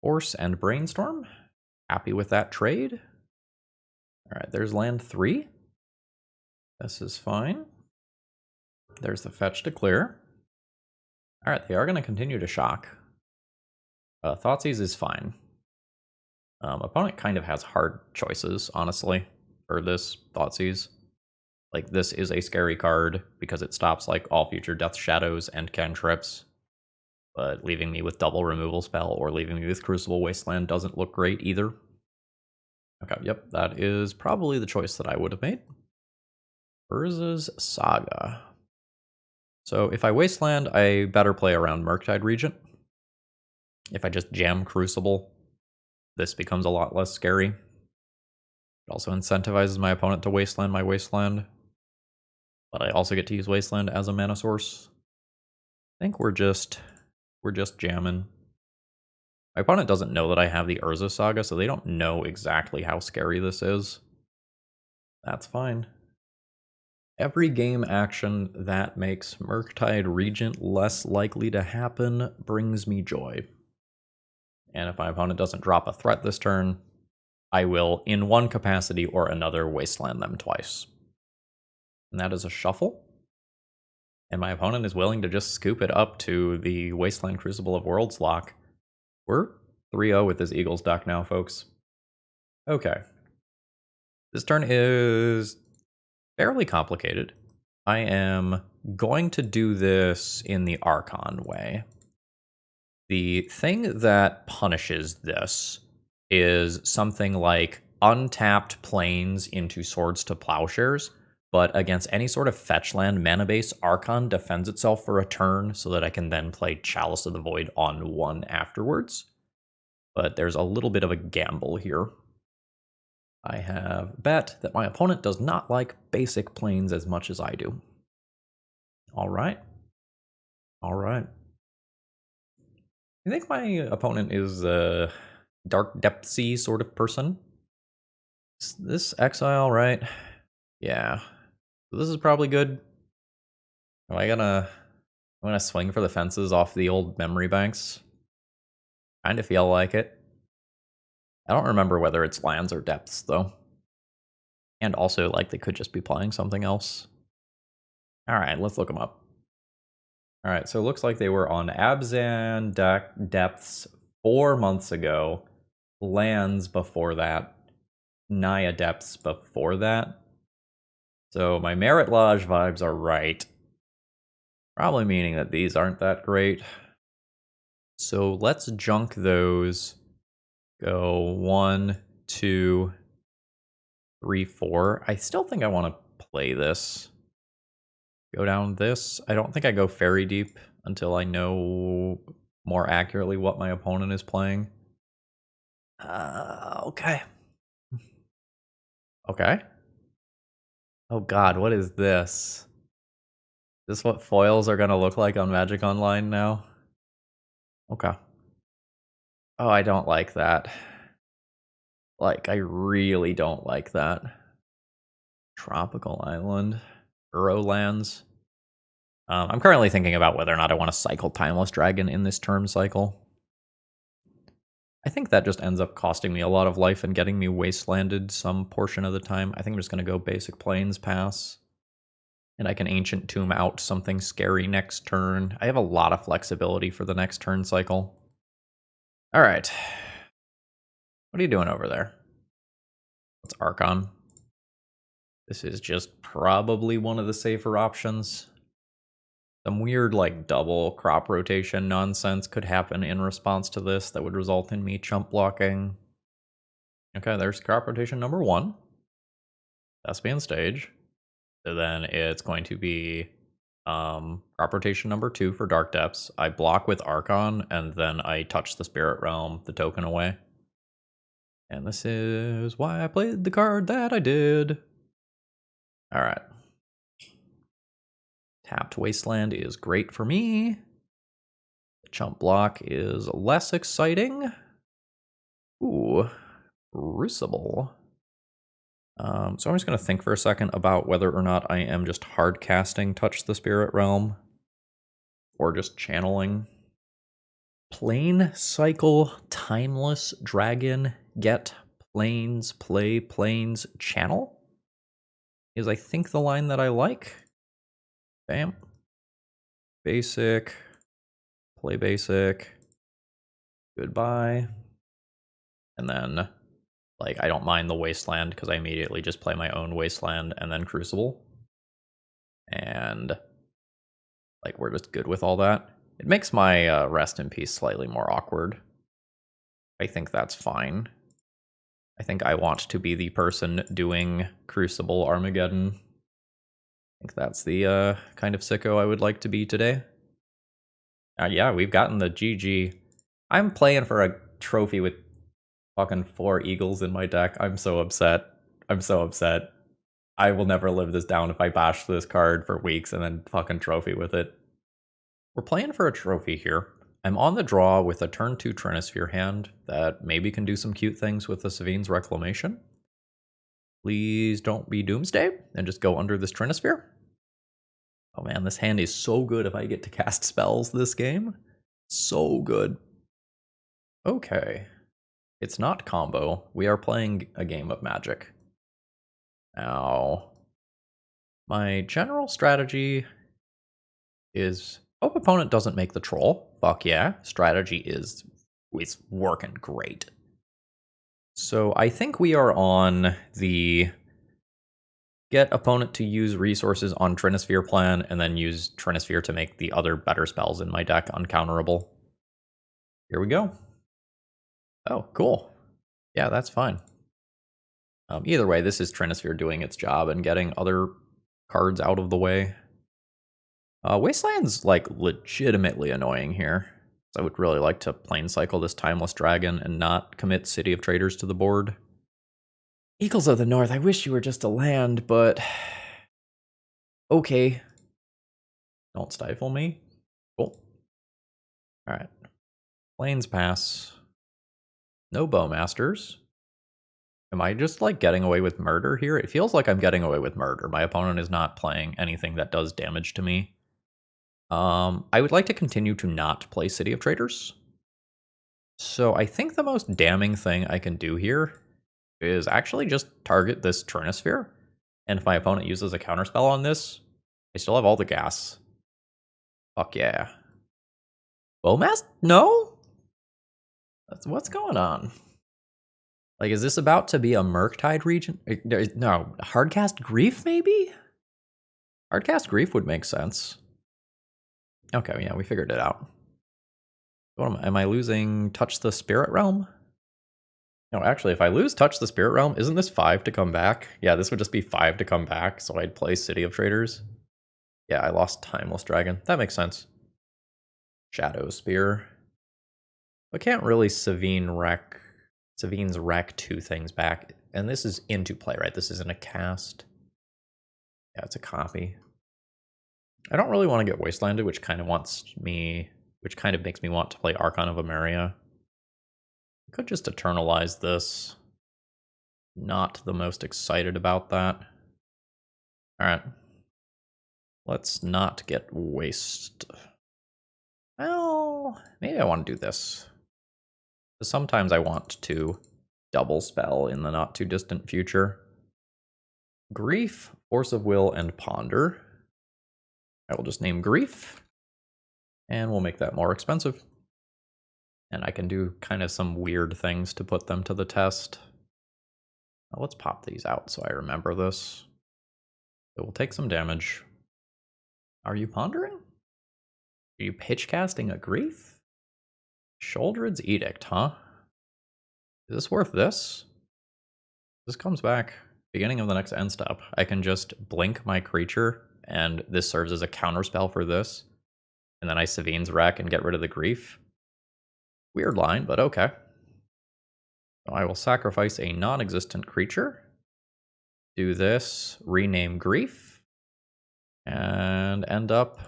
Force and Brainstorm. Happy with that trade. Alright, there's land 3. This is fine. There's the fetch to clear. Alright, they are going to continue to shock. Thoughtseize is fine. Opponent kind of has hard choices, honestly, for this Thoughtseize. Like, this is a scary card because it stops like all future Death Shadows and cantrips. But leaving me with double removal spell or leaving me with Crucible Wasteland doesn't look great either. Okay, yep, that is probably the choice that I would have made. Urza's Saga. So if I Wasteland, I better play around Murktide Regent. If I just jam Crucible, this becomes a lot less scary. It also incentivizes my opponent to Wasteland my Wasteland. But I also get to use Wasteland as a mana source. I think we're just jamming. My opponent doesn't know that I have the Urza Saga, so they don't know exactly how scary this is. That's fine. Every game action that makes Murktide Regent less likely to happen brings me joy. And if my opponent doesn't drop a threat this turn, I will, in one capacity or another, wasteland them twice. And that is a shuffle. And my opponent is willing to just scoop it up to the Wasteland Crucible of Worlds lock. We're 3-0 with this Eagles deck now, folks. Okay. This turn is fairly complicated. I am going to do this in the Archon way. The thing that punishes this is something like untapped planes into Swords to Plowshares, but against any sort of fetch land mana base, Archon defends itself for a turn so that I can then play Chalice of the Void on one afterwards. But there's a little bit of a gamble here. I have bet that my opponent does not like basic planes as much as I do. All right. All right. I think my opponent is a Dark Depthsy sort of person. Is this Exile, right? Yeah. So this is probably good. Am I gonna swing for the fences off the old memory banks? Kind of feel like it. I don't remember whether it's lands or depths, though. And also, like, they could just be playing something else. Alright, let's look them up. Alright, so it looks like they were on Abzan depths 4 months ago. Lands before that. Naya depths before that. So my Merit Lodge vibes are right. Probably meaning that these aren't that great. So let's junk those. Go 1, 2, 3, 4. I still think I want to play this. Go down this. I don't think I go very deep until I know more accurately what my opponent is playing. Okay. Okay. Oh god, what is this? Is this what foils are going to look like on Magic Online now? Okay. Oh, I don't like that. Like, I really don't like that. Tropical Island. Lands. I'm currently thinking about whether or not I want to cycle Timeless Dragon in this turn cycle. I think that just ends up costing me a lot of life and getting me wastelanded some portion of the time. I think I'm just going to go basic Plains pass. And I can Ancient Tomb out something scary next turn. I have a lot of flexibility for the next turn cycle. Alright. What are you doing over there? What's Archon? This is just probably one of the safer options. Some weird, like, double crop rotation nonsense could happen in response to this that would result in me chump blocking. Okay, there's crop rotation number 1. Thespian Stage. So then it's going to be crop rotation number 2 for Dark Depths. I block with Archon, and then I touch the Spirit Realm, the token away. And this is why I played the card that I did. Alright. Tapped Wasteland is great for me. The chump block is less exciting. Ooh, Crucible. So I'm just going to think for a second about whether or not I am just hard casting Touch the Spirit Realm or just channeling. Plane Cycle Timeless Dragon Get Planes Play Planes Channel is, I think, the line that I like. Bam. Basic. Play basic. Goodbye. And then, like, I don't mind the Wasteland because I immediately just play my own Wasteland and then Crucible. And, like, we're just good with all that. It makes my Rest in Peace slightly more awkward. I think that's fine. I think I want to be the person doing Crucible Armageddon. I think that's the kind of sicko I would like to be today. Yeah, we've gotten the GG. I'm playing for a trophy with fucking 4 Eagles in my deck. I'm so upset. I'm so upset. I will never live this down if I bash this card for weeks and then fucking trophy with it. We're playing for a trophy here. I'm on the draw with a turn 2 Trinisphere hand that maybe can do some cute things with the Savine's Reclamation. Please don't be Doomsday and just go under this Trinosphere. Oh man, this hand is so good if I get to cast spells this game. So good. Okay. It's not combo. We are playing a game of Magic. Now, my general strategy is hope opponent doesn't make the troll. Fuck yeah. Strategy is working great. So I think we are on the get opponent to use resources on Trinosphere plan and then use Trinosphere to make the other better spells in my deck uncounterable. Here we go. Oh, cool. Yeah, that's fine. Either way, this is Trinosphere doing its job and getting other cards out of the way. Wasteland's like legitimately annoying here. I would really like to planescycle this Timeless Dragon and not commit City of Traders to the board. Eagles of the North, I wish you were just a land, but okay. Don't stifle me. Cool. Alright. Plains pass. No Bowmasters. Am I just like getting away with murder here? It feels like I'm getting away with murder. My opponent is not playing anything that does damage to me. I would like to continue to not play City of Traders. So I think the most damning thing I can do here is actually just target this Trinosphere. And if my opponent uses a counterspell on this, I still have all the gas. Fuck yeah. Bowmaster? No? What's going on? Like, is this about to be a Murktide region? No, Hardcast Grief, maybe? Hardcast Grief would make sense. Okay, yeah, we figured it out. Am I losing Touch the Spirit Realm? No, actually, if I lose Touch the Spirit Realm, isn't this 5 to come back? Yeah, this would just be 5 to come back, so I'd play City of Traders. Yeah, I lost Timeless Dragon. That makes sense. Shadow Spear. I can't really Sevine's Wreck 2 things back. And this is into play, right? This isn't a cast. Yeah, it's a copy. I don't really want to get Wastelanded, which kind of makes me want to play Archon of Emeria. I could just Eternalize this. Not the most excited about that. Alright. Let's not get waste. Well, maybe I want to do this. Because sometimes I want to double spell in the not too distant future. Grief, Force of Will, and Ponder. I will just name Grief. And we'll make that more expensive. And I can do kind of some weird things to put them to the test. Now let's pop these out so I remember this. It will take some damage. Are you pondering? Are you pitch casting a Grief? Sholdred's Edict, huh? Is this worth this? This comes back beginning of the next end step. I can just blink my creature, and this serves as a counterspell for this. And then I Sevine's Wreck and get rid of the Grief. Weird line, but okay. So I will sacrifice a non-existent creature. Do this, rename Grief, and end up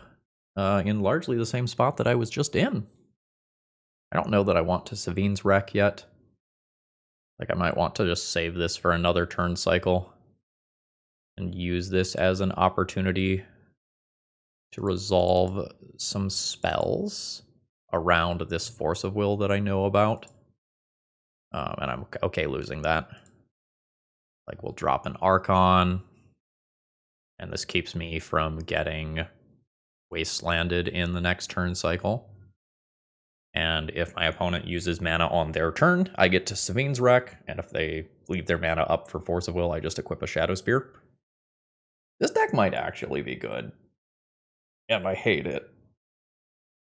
in largely the same spot that I was just in. I don't know that I want to Sevine's Wreck yet. Like, I might want to just save this for another turn cycle and use this as an opportunity to resolve some spells around this Force of Will that I know about. And I'm okay losing that. Like, we'll drop an Archon, and this keeps me from getting Wastelanded in the next turn cycle. And if my opponent uses mana on their turn, I get to Sevine's Wreck, and if they leave their mana up for Force of Will, I just equip a Shadow Spear. This deck might actually be good. And I hate it.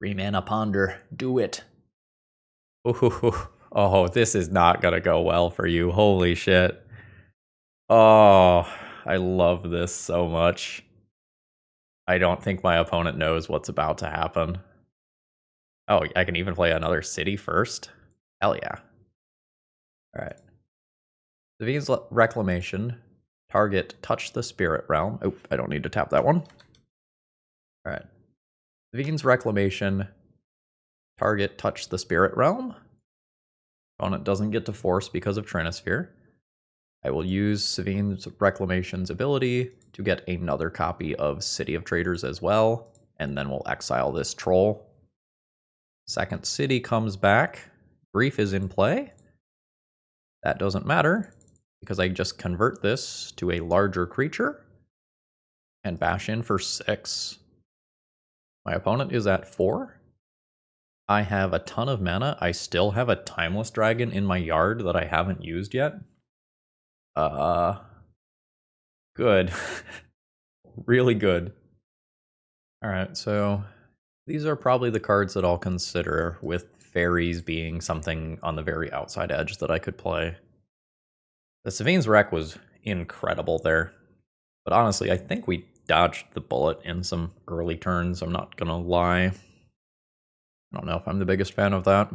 3 mana Ponder. Do it. Oh, this is not gonna go well for you. Holy shit. Oh, I love this so much. I don't think my opponent knows what's about to happen. Oh, I can even play another city first? Hell yeah. Alright. Sevine's Reclamation. Target, touch the Spirit Realm. Oh, I don't need to tap that one. Alright. Sevine's Reclamation. Target, touch the Spirit Realm. Opponent doesn't get to force because of Trinosphere. I will use Savine's Reclamation's ability to get another copy of City of Traders as well, and then we'll exile this troll. Second city comes back. Grief is in play. That doesn't matter, because I just convert this to a larger creature and bash in for 6. My opponent is at 4. I have a ton of mana. I still have a Timeless Dragon in my yard that I haven't used yet. Good. Really good. Alright, so these are probably the cards that I'll consider, with fairies being something on the very outside edge that I could play. The Savine's Wreck was incredible there, but honestly, I think we dodged the bullet in some early turns, I'm not gonna lie. I don't know if I'm the biggest fan of that.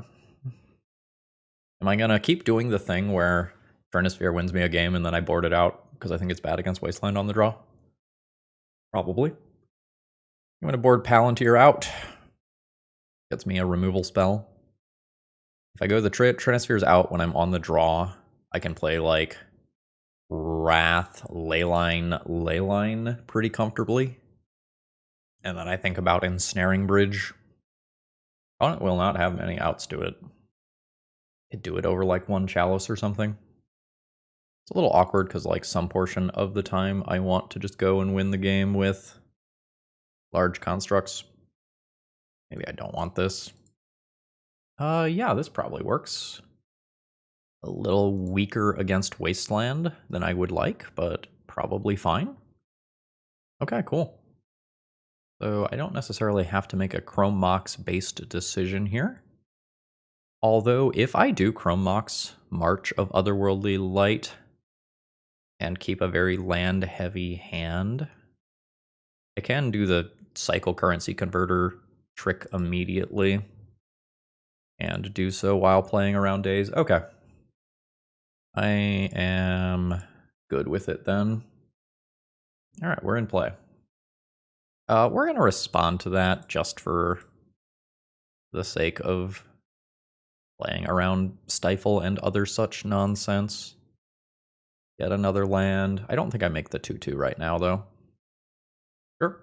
Am I gonna keep doing the thing where Trinisphere wins me a game and then I board it out because I think it's bad against Wasteland on the draw? Probably. I'm gonna board Palantir out. Gets me a removal spell. If I go the Trinispheres out when I'm on the draw, I can play like Wrath, Leyline pretty comfortably. And then I think about Ensnaring Bridge. Opponent will not have many outs to it. Could do it over like one Chalice or something. It's a little awkward because like some portion of the time I want to just go and win the game with large constructs. Maybe I don't want this. Yeah, this probably works. A little weaker against Wasteland than I would like, but probably fine. Okay, cool. So I don't necessarily have to make a Chrome Mox based decision here. Although if I do Chrome Mox March of Otherworldly Light and keep a very land heavy hand, I can do the Cycle Currency Converter trick immediately and do so while playing around days. Okay. I am good with it then. All right, we're in play. We're going to respond to that just for the sake of playing around Stifle and other such nonsense. Get another land. I don't think I make the 2/2 right now, though. Sure.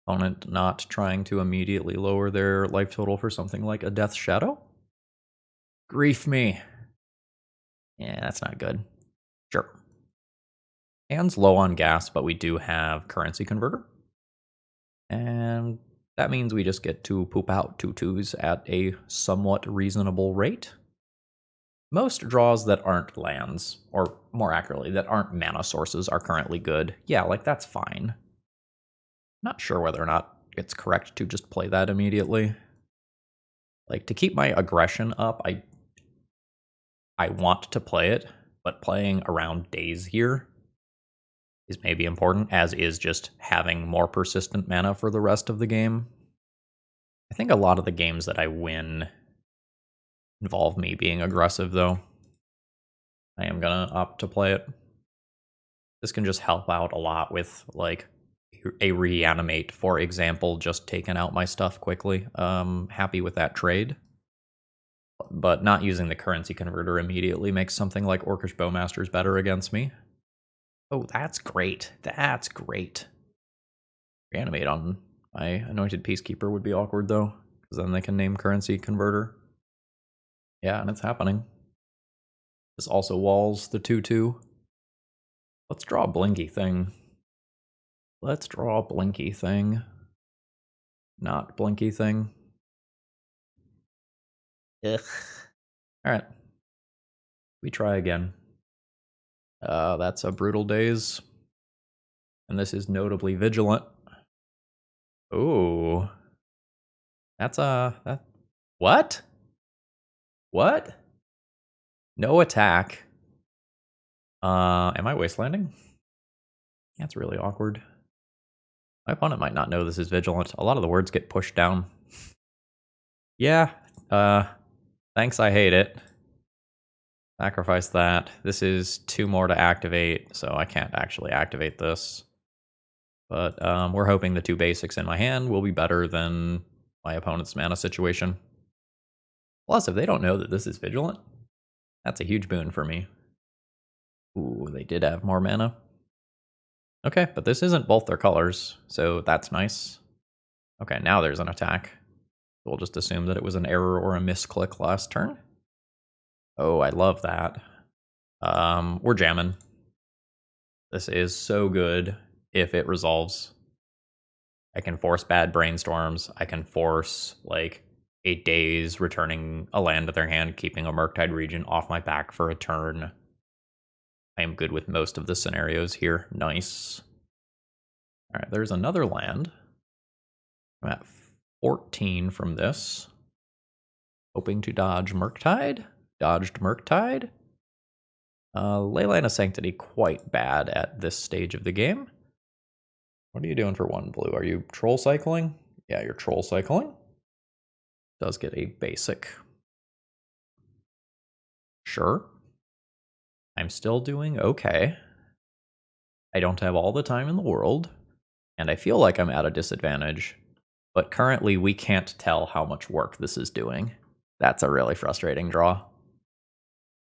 Opponent not trying to immediately lower their life total for something like a Death Shadow. Grief me. Yeah, that's not good. Sure. Hand's low on gas, but we do have Currency Converter. And that means we just get to poop out 2/2s at a somewhat reasonable rate. Most draws that aren't lands, or more accurately, that aren't mana sources are currently good. Yeah, like that's fine. Not sure whether or not it's correct to just play that immediately. Like, to keep my aggression up, I want to play it, but playing around days here is maybe important, as is just having more persistent mana for the rest of the game. I think a lot of the games that I win involve me being aggressive, though. I am gonna opt to play it. This can just help out a lot with, like, a reanimate, for example, just taking out my stuff quickly. Happy with that trade. But not using the currency converter immediately makes something like Orcish Bowmasters better against me. Oh, that's great. That's great. Reanimate on my Anointed Peacekeeper would be awkward, though, because then they can name currency converter. Yeah, and it's happening. This also walls the 2/2. Let's draw a Blinky thing. Let's draw a Blinky thing. Not Blinky thing. Ugh. Alright. We try again. That's a Brutal Days. And this is notably Vigilant. Ooh. That's a... What? What? No attack. Am I wastelanding? That's really awkward. My opponent might not know this is Vigilant. A lot of the words get pushed down. Yeah, thanks, I hate it. Sacrifice that. This is 2 more to activate, so I can't actually activate this. But we're hoping the 2 basics in my hand will be better than my opponent's mana situation. Plus, if they don't know that this is Vigilant, that's a huge boon for me. Ooh, they did have more mana. Okay, but this isn't both their colors, so that's nice. Okay, now there's an attack. We'll just assume that it was an error or a misclick last turn. Oh, I love that. We're jamming. This is so good if it resolves. I can force bad brainstorms. I can force, like, 8 days, returning a land to their hand, keeping a Murktide Regent off my back for a turn. I am good with most of the scenarios here. Nice. Alright, there's another land. I'm at 14 from this. Hoping to dodge Murktide. Dodged Murktide. Leyline of Sanctity quite bad at this stage of the game. What are you doing for 1 blue? Are you troll cycling? Yeah, you're troll cycling. Does get a basic. Sure. I'm still doing okay. I don't have all the time in the world, and I feel like I'm at a disadvantage, but currently we can't tell how much work this is doing. That's a really frustrating draw.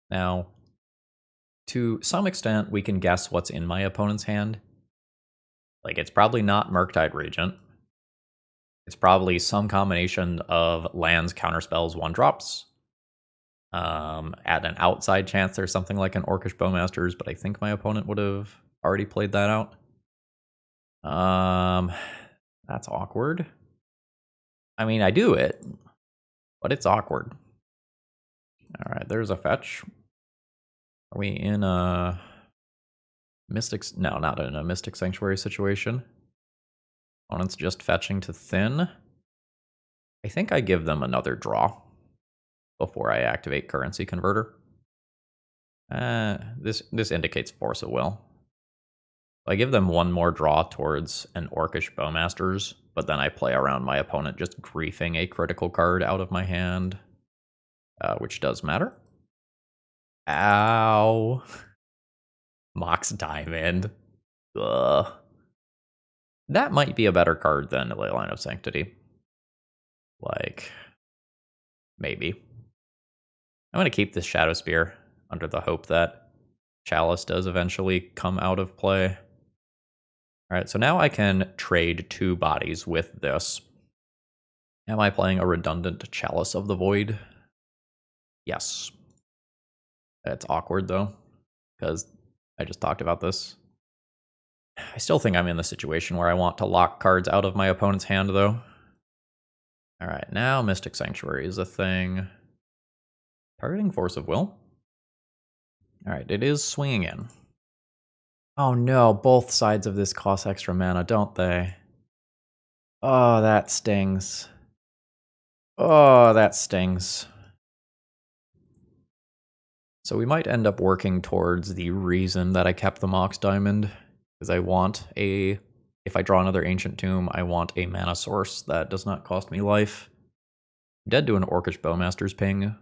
Now, to some extent, we can guess what's in my opponent's hand. Like, it's probably not Murktide Regent. It's probably some combination of lands, counterspells, 1-drops. At an outside chance, there's something like an Orcish Bowmasters, but I think my opponent would have already played that out. That's awkward. I mean, I do it, but it's awkward. Alright, there's a fetch. Are we in a Mystic's? No, not in a Mystic Sanctuary situation. Opponent's just fetching to thin. I think I give them another draw before I activate Currency Converter. This indicates Force of Will. I give them one more draw towards an Orcish Bowmasters, but then I play around my opponent just griefing a critical card out of my hand, which does matter. Ow. Mox Diamond. Ugh. That might be a better card than Leyline of Sanctity. Like, maybe. I'm going to keep this Shadow Spear under the hope that Chalice does eventually come out of play. Alright, so now I can trade 2 bodies with this. Am I playing a redundant Chalice of the Void? Yes. It's awkward, though, because I just talked about this. I still think I'm in the situation where I want to lock cards out of my opponent's hand, though. Alright, now Mystic Sanctuary is a thing. Targeting Force of Will. Alright, it is swinging in. Oh no, both sides of this cost extra mana, don't they? Oh, that stings. Oh, that stings. So we might end up working towards the reason that I kept the Mox Diamond, because I want a... If I draw another Ancient Tomb, I want a mana source that does not cost me life. I'm dead to an Orcish Bowmaster's ping.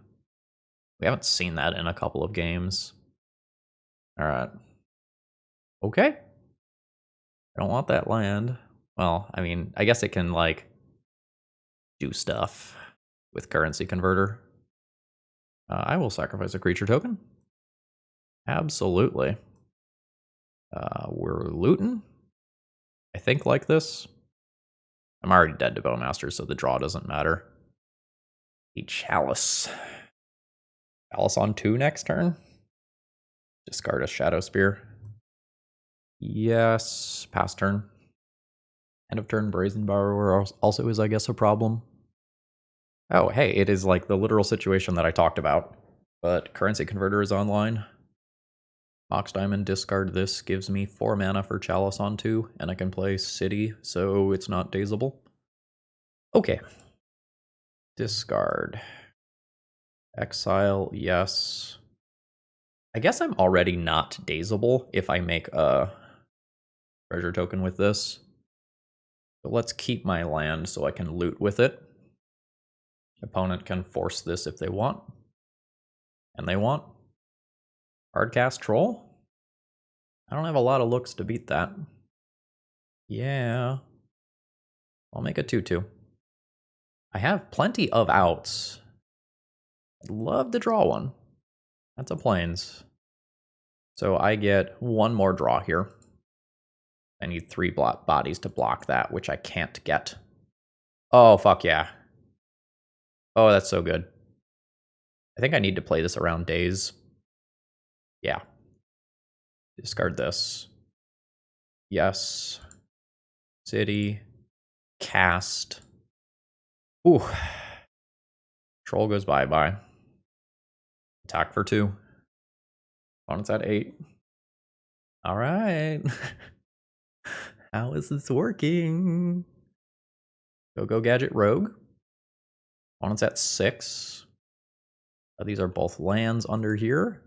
We haven't seen that in a couple of games. Alright. Okay. I don't want that land. Well, I mean, I guess it can, like, do stuff with Currency Converter. I will sacrifice a creature token. Absolutely. We're looting. I think like this. I'm already dead to Bowmaster, so the draw doesn't matter. A Chalice. Chalice on 2 next turn. Discard a Shadow Spear. Yes. Pass turn. End of turn Brazen Borrower also is, I guess, a problem. Oh, hey, it is like the literal situation that I talked about. But Currency Converter is online. Mox Diamond, discard this, gives me 4 mana for Chalice on 2, and I can play City, so it's not dazable. Okay. Discard. Exile, yes. I guess I'm already not dazable if I make a treasure token with this. So let's keep my land so I can loot with it. Opponent can force this if they want. And they want. Hardcast Troll? I don't have a lot of looks to beat that. Yeah. I'll make a 2/2. I have plenty of outs. I'd love to draw one. That's a Plains. So I get one more draw here. I need 3 bodies to block that, which I can't get. Oh, fuck yeah. Oh, that's so good. I think I need to play this around days. Yeah. Discard this. Yes. City. Cast. Ooh. Troll goes bye-bye. Attack for 2. Opponent's at 8. All right. How is this working? Go Gadget Rogue. Opponent's at 6. These are both lands under here.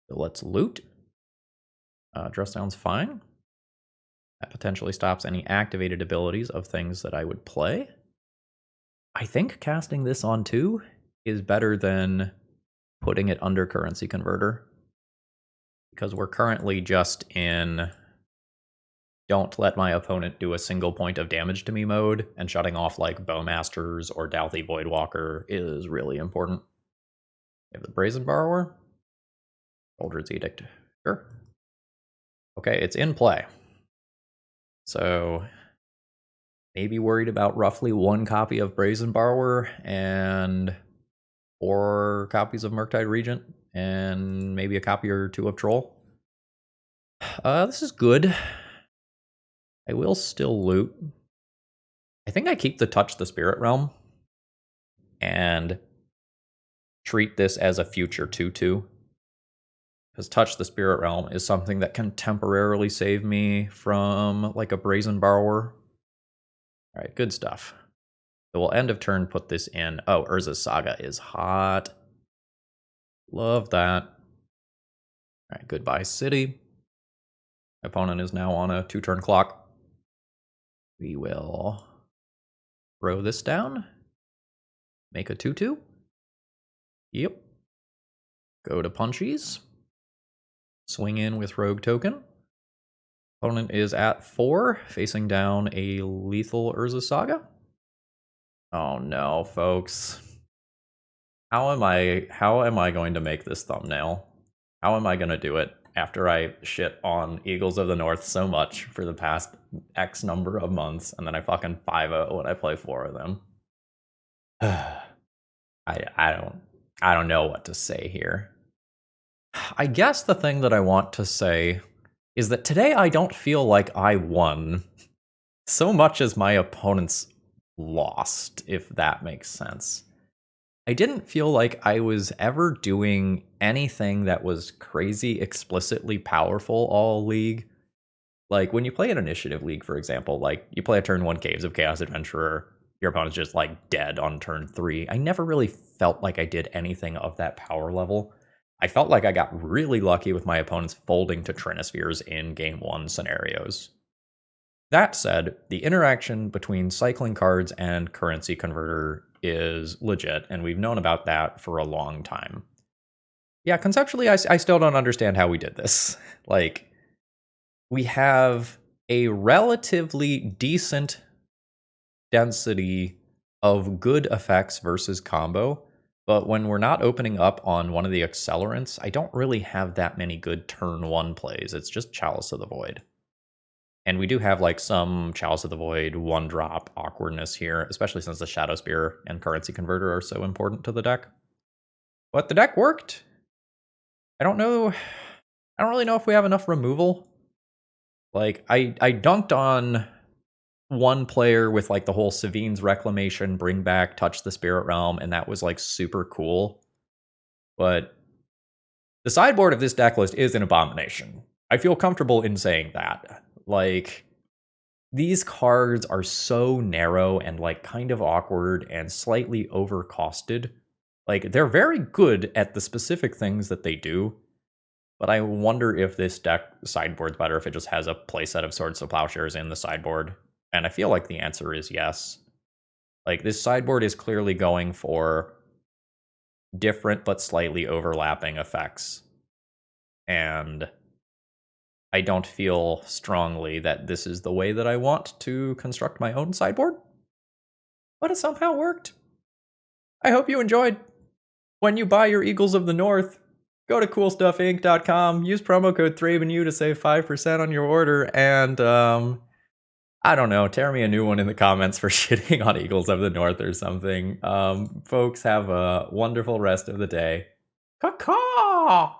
So let's loot. Dress down's fine. That potentially stops any activated abilities of things that I would play. I think casting this on 2 is better than putting it under Currency Converter. Because we're currently just in don't let my opponent do a single point of damage to me mode, and shutting off like Bowmasters or Douthie Voidwalker is really important. We have the Brazen Borrower. Eldritch Edict. Sure. Okay, it's in play. So maybe worried about roughly 1 copy of Brazen Borrower and 4 copies of Murktide Regent and maybe a copy or 2 of Troll. This is good. I will still loot. I think I keep the Touch the Spirit Realm and treat this as a future 2/2. Because Touch the Spirit Realm is something that can temporarily save me from like a Brazen Borrower. All right, good stuff. So we'll end of turn put this in. Oh, Urza's Saga is hot. Love that. All right, goodbye City. My opponent is now on a 2-turn clock. We will throw this down. Make a 2/2. Yep. Go to Punchies. Swing in with Rogue Token. Opponent is at 4, facing down a lethal Urza Saga. Oh no, folks. How am I going to make this thumbnail? How am I going to do it after I shit on Eagles of the North so much for the past X number of months, and then I fucking 5-0 when I play 4 of them? I don't know what to say here. I guess the thing that I want to say is that today I don't feel like I won so much as my opponents lost, if that makes sense. I didn't feel like I was ever doing anything that was crazy explicitly powerful all league. Like, when you play an initiative league, for example, like, you play a turn 1 Caves of Chaos Adventurer, your opponent's just, like, dead on turn 3. I never really felt like I did anything of that power level. I felt like I got really lucky with my opponents folding to Trinispheres in Game 1 scenarios. That said, the interaction between cycling cards and Currency Converter is legit, and we've known about that for a long time. Yeah, conceptually, I still don't understand how we did this. Like, we have a relatively decent density of good effects versus combo, but when we're not opening up on one of the accelerants, I don't really have that many good turn 1 plays. It's just Chalice of the Void. And we do have like some Chalice of the Void 1-drop awkwardness here, especially since the Shadow Spear and Currency Converter are so important to the deck. But the deck worked. I don't really know if we have enough removal. Like, I dunked on one player with like the whole Savine's Reclamation, bring back, touch the Spirit Realm, and that was like super cool. But the sideboard of this deck list is an abomination. I feel comfortable in saying that. Like, these cards are so narrow and like kind of awkward and slightly overcosted. Like, they're very good at the specific things that they do, but I wonder if this deck sideboard's better if it just has a playset of Swords to Plowshares in the sideboard. And I feel like the answer is yes. Like, this sideboard is clearly going for different but slightly overlapping effects. And I don't feel strongly that this is the way that I want to construct my own sideboard, but it somehow worked. I hope you enjoyed. When you buy your Eagles of the North, Go to coolstuffinc.com, use promo code ThrabenU to save 5% on your order, and I don't know, tear me a new one in the comments for shitting on Eagles of the North or something. Folks, have a wonderful rest of the day. Caw-caw!